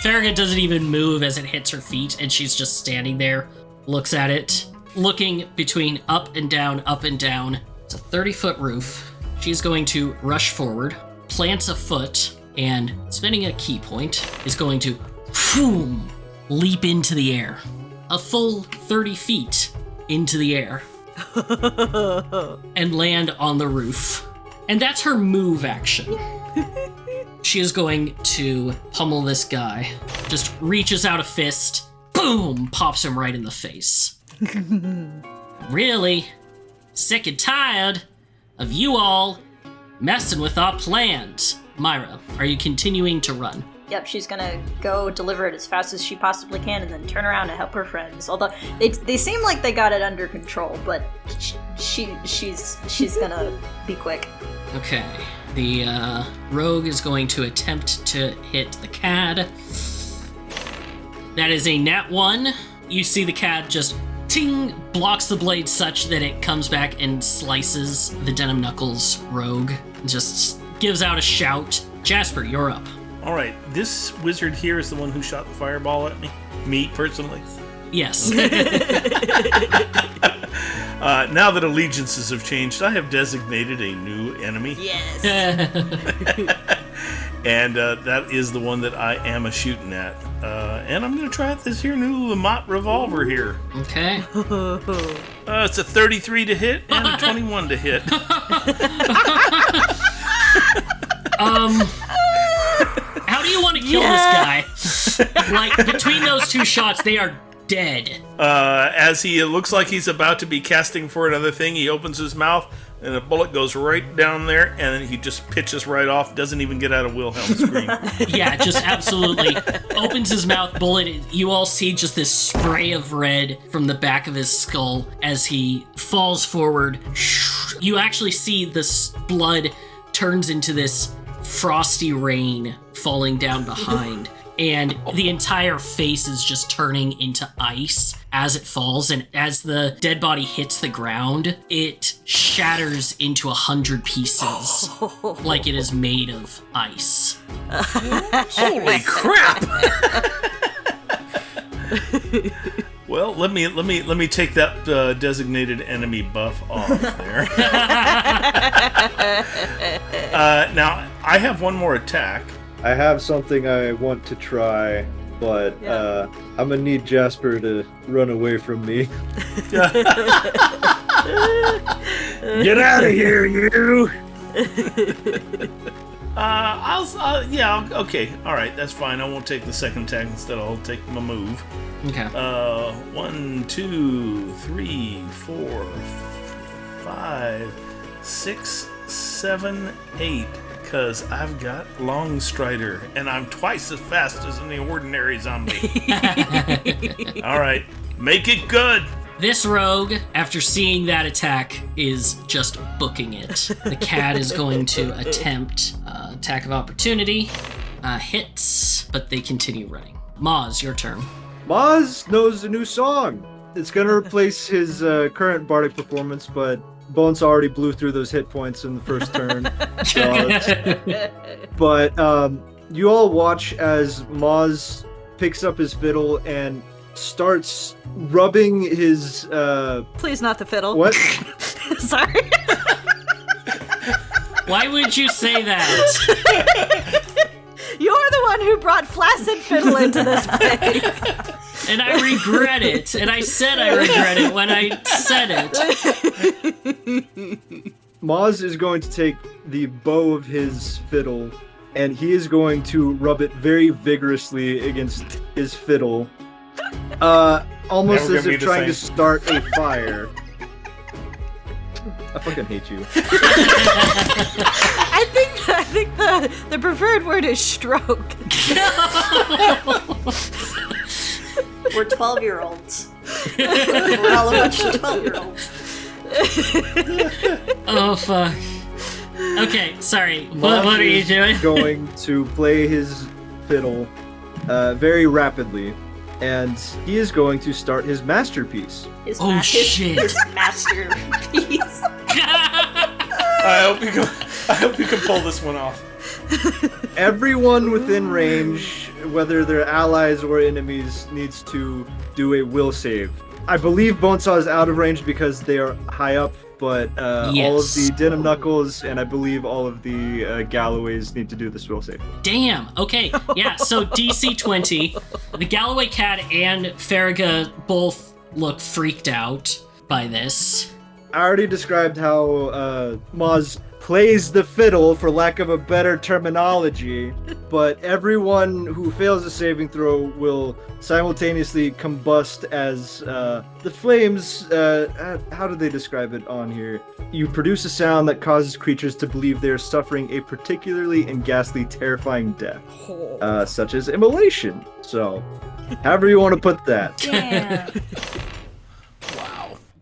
Farraga doesn't even move as it hits her feet, and she's just standing there, looks at it, looking between up and down, up and down. It's a 30-foot roof. She's going to rush forward, plants a foot, and spending a key point, is going to leap into the air. A full 30 feet into the air. And land on the roof. And that's her move action. She is going to pummel this guy. Just reaches out a fist, boom, pops him right in the face. Really? Sick and tired of you all messing with our plans. Myra, are you continuing to run? Yep, she's gonna go deliver it as fast as she possibly can and then turn around and help her friends. Although they seem like they got it under control, but she's gonna be quick. Okay. The rogue is going to attempt to hit the CAD. That is a nat 1. You see the CAD just ting, blocks the blade such that it comes back and slices the Denim Knuckles rogue. Just gives out a shout. Jasper, you're up. All right, this wizard here is the one who shot the fireball at me. Me, personally. Yes. Now that allegiances have changed, I have designated a new enemy. Yes. And that is the one that I am a-shooting at. And I'm going to try out this here new Lamotte Revolver here. Okay. It's a 33 to hit and a 21 to hit. How do you want to kill this guy? Like, between those two shots, they are dead. As it looks like he's about to be casting for another thing, he opens his mouth, and the bullet goes right down there, and then he just pitches right off, doesn't even get out of Wilhelm's scream. Yeah, just absolutely. Opens his mouth, bullet. You all see just this spray of red from the back of his skull as he falls forward. You actually see this blood turns into this frosty rain falling down behind. And the entire face is just turning into ice as it falls, and as the dead body hits the ground, it shatters into 100 pieces, like it is made of ice. Holy crap! Well, let me take that designated enemy buff off there. Now I have one more attack. I have something I want to try, but I'm gonna need Jasper to run away from me. Get out of here, you! Okay, all right, that's fine. I won't take the second attack. Instead, I'll take my move. Okay. 1, 2, 3, 4, 5, 6, 7, 8. Because I've got Long Strider, and I'm twice as fast as any ordinary zombie. All right, make it good. This rogue, after seeing that attack, is just booking it. The cat is going to attempt attack of opportunity. Hits, but they continue running. Maz, your turn. Maz knows a new song. It's gonna replace his current bardic performance, but Bonesaw already blew through those hit points in the first turn. But you all watch as Maz picks up his fiddle and starts rubbing his... Please not the fiddle. What? Sorry. Why would you say that? You're the one who brought flaccid fiddle into this place. And I regret it. And I said I regret it when I said it. Maz is going to take the bow of his fiddle, and he is going to rub it very vigorously against his fiddle, almost as if trying to start a fire. I fucking hate you. I think the preferred word is stroke. We're 12-year-olds. We're all a bunch of 12-year-olds. Oh, fuck. Okay, sorry. What are you doing? Going to play his fiddle very rapidly, and he is going to start his masterpiece. His shit. His masterpiece. I hope you can pull this one off. Everyone within range, whether they're allies or enemies, needs to do a will save. I believe Bonesaw is out of range because they are high up, but all of the Denim Knuckles and I believe all of the Galloways need to do this will save. Damn. Okay. Yeah. So DC 20. The Galloway Cat and Farraga both look freaked out by this. I already described how Maz plays the fiddle, for lack of a better terminology, but everyone who fails a saving throw will simultaneously combust as the flames, how do they describe it on here? You produce a sound that causes creatures to believe they are suffering a particularly and ghastly terrifying death, such as immolation. So, however you want to put that. Yeah.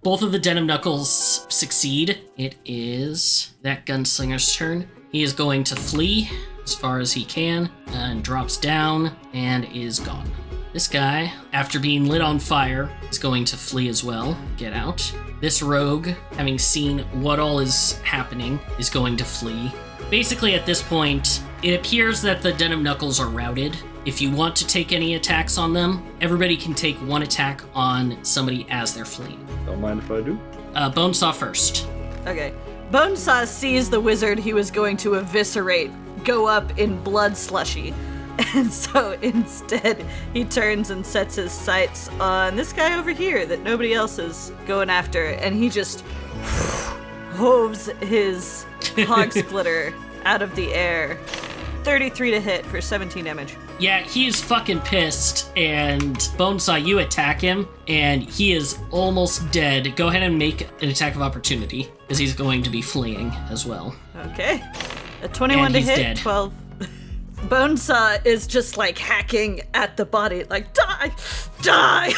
Both of the Denim Knuckles succeed. It is that gunslinger's turn. He is going to flee as far as he can and drops down and is gone. This guy, after being lit on fire, is going to flee as well. Get out. This rogue, having seen what all is happening, is going to flee. Basically, at this point, it appears that the Denim Knuckles are routed. If you want to take any attacks on them, everybody can take one attack on somebody as they're fleeing. Don't mind if I do. Bonesaw first. Okay. Bonesaw sees the wizard he was going to eviscerate go up in blood slushy. And so instead, he turns and sets his sights on this guy over here that nobody else is going after, and he just hoves his hog splitter out of the air. 33 to hit for 17 damage. Yeah, he's fucking pissed, and Bonesaw, you attack him, and he is almost dead. Go ahead and make an attack of opportunity, because he's going to be fleeing as well. Okay. A 21 And to he's hit, dead. 12. Bonesaw is just like hacking at the body, like, die! Die!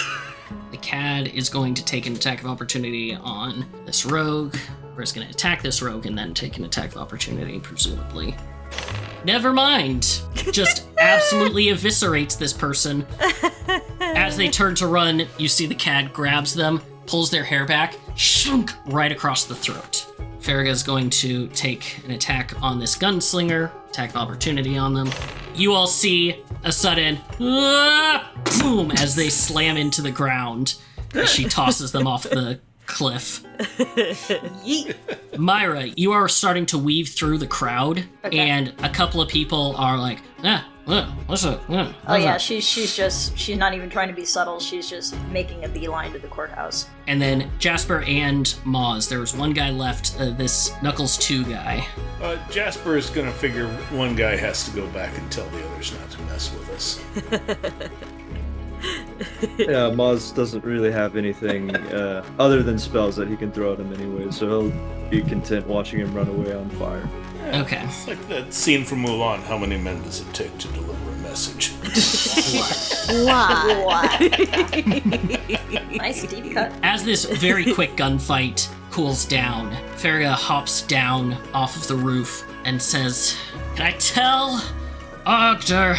The Cad is going to take an attack of opportunity on this rogue, or is going to attack this rogue and then take an attack of opportunity, presumably. Never mind. Just absolutely eviscerates this person. As they turn to run, you see the Cad grabs them, pulls their hair back, shunk, right across the throat. Farragut's going to take an attack on this gunslinger, attack of opportunity on them. You all see a sudden boom as they slam into the ground as she tosses them off the cliff. Yeet. Myra, you are starting to weave through the crowd, and a couple of people are like, what's up? Oh yeah, she's not even trying to be subtle. She's just making a beeline to the courthouse. And then Jasper and Moz, there was one guy left, this Knuckles 2 guy. Jasper is going to figure one guy has to go back and tell the others not to mess with us. Yeah, Moz doesn't really have anything other than spells that he can throw at him anyway, so he'll be content watching him run away on fire. Okay. It's like that scene from Mulan. How many men does it take to deliver a message? Why? Nice deep cut. As this very quick gunfight cools down, Farragut hops down off of the roof and says, "Can I tell Ogder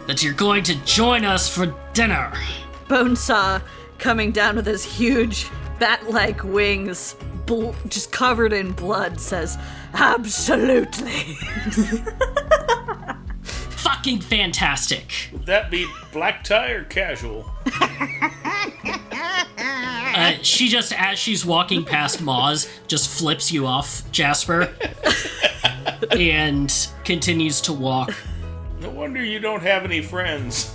that you're going to join us for dinner?" Bonesaw coming down with his huge bat-like wings, just covered in blood, says, "Absolutely." Fucking fantastic. Would that be black tie or casual? She just, as she's walking past Moz, just flips you off, Jasper, and continues to walk. No wonder you don't have any friends.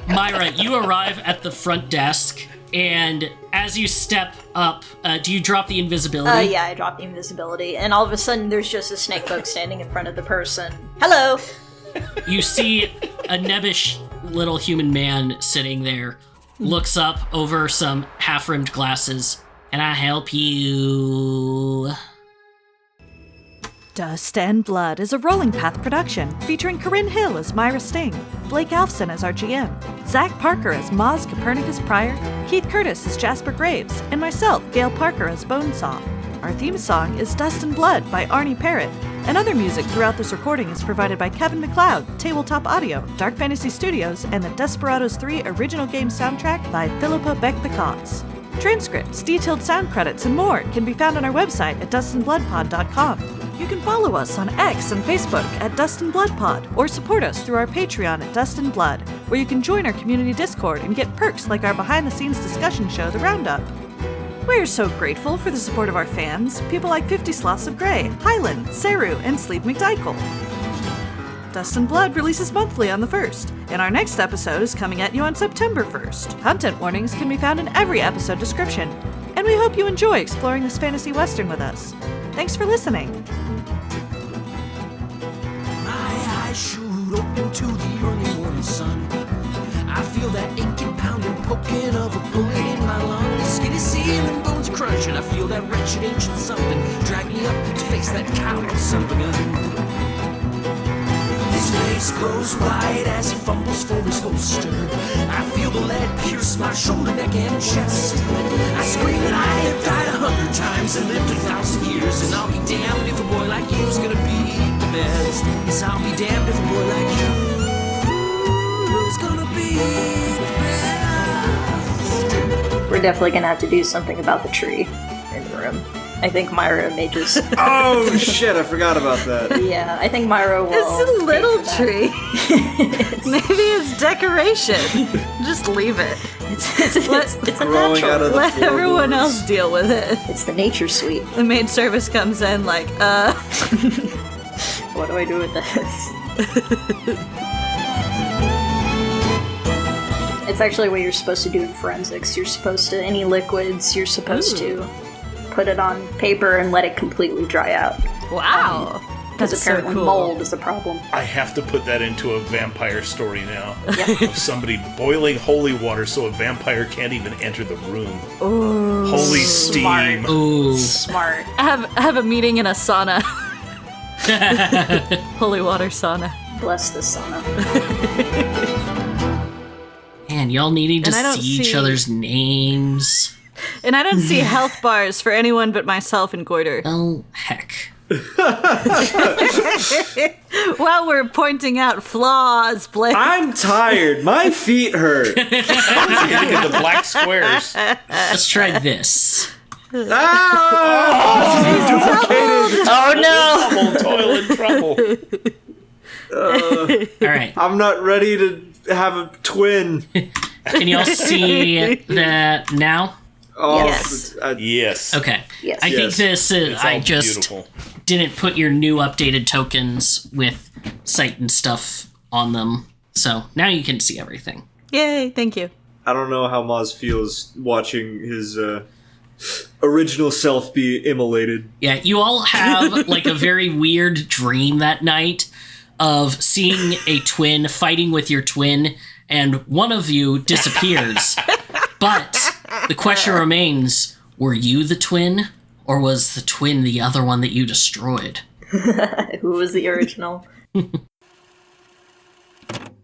Myra, you arrive at the front desk, and as you step up, do you drop the invisibility? Yeah, I dropped the invisibility, and all of a sudden there's just a snake bug standing in front of the person. Hello! You see a nebbish little human man sitting there, looks up over some half-rimmed glasses. "Can I help you?" Dust and Blood is a Rolling Path production featuring Corinne Hill as Myra Sting, Blake Alfson as our GM, Zach Parker as Moz Copernicus Pryor, Keith Curtis as Jasper Graves, and myself, Gail Parker as Bonesaw. Our theme song is Dust and Blood by Arne Parrott, and other music throughout this recording is provided by Kevin Macleod, Tabletop Audio, Dark Fantasy Studios, and the Desperados 3 original game soundtrack by Filippo Beck Peccoz. Transcripts, detailed sound credits, and more can be found on our website at DustAndBloodPod.com. You can follow us on X and Facebook at DustAndBloodPod, or support us through our Patreon at Dust and Blood, where you can join our community Discord and get perks like our behind-the-scenes discussion show, The Roundup. We're so grateful for the support of our fans, people like 50 Sloths of Grey, Highland, Saru, and Sleep McDykel. Dust and Blood releases monthly on the 1st, and our next episode is coming at you on September 1st. Content warnings can be found in every episode description, and we hope you enjoy exploring this fantasy western with us. Thanks for listening. My eyes shoot open to the early morning sun. I feel that aching, pounding, poking of a bullet in my lungs. Skinny ceiling, bones crushing. I feel that wretched ancient something drag me up to face that coward son of a gun. His face grows wide as he fumbles for his holster. I feel the lead pierce my shoulder, neck, and chest. I scream that I have died 100 times and lived 1,000 years, and I'll be damned if a boy like you's gonna be the best. Yes, I'll be damned if a boy like you's gonna be the best. We're definitely gonna have to do something about the tree in the room. I think Myra may just... Oh shit, I forgot about that. Yeah, I think Myra will... It's a little tree. Maybe it's decoration. Just leave it. It's a Growing natural. out of the Let everyone floorboards. else deal with it. It's the nature suite. The maid service comes in like, what do I do with this? It's actually what you're supposed to do in forensics. You're supposed to, any liquids, you're supposed to put it on paper and let it completely dry out. Wow. Because That's so apparently cool. mold is a problem. I have to put that into a vampire story now. Yep. Of somebody boiling holy water so a vampire can't even enter the room. Ooh. Holy steam. Ooh. Smart. I have a meeting in a sauna. Holy water sauna. Bless the sauna. Man, y'all needing to And I don't see each see- other's names. And I don't see health bars for anyone but myself and Goiter. Oh, heck. While we're pointing out flaws, Blake. I'm tired. My feet hurt. Look at the black squares. Let's try this. Oh no! Trouble, toil, and trouble. All right. I'm not ready to have a twin. Can y'all see that now? Oh, Yes. Yes. Okay. Yes. I think Yes. this is. It's all I just beautiful. didn't put your new updated tokens with sight and stuff on them. So now you can see everything. Yay, thank you. I don't know how Maz feels watching his original self be immolated. Yeah, you all have like a very weird dream that night of seeing a twin fighting with your twin, and one of you disappears. But the question remains, were you the twin, or was the twin the other one that you destroyed? Who was the original?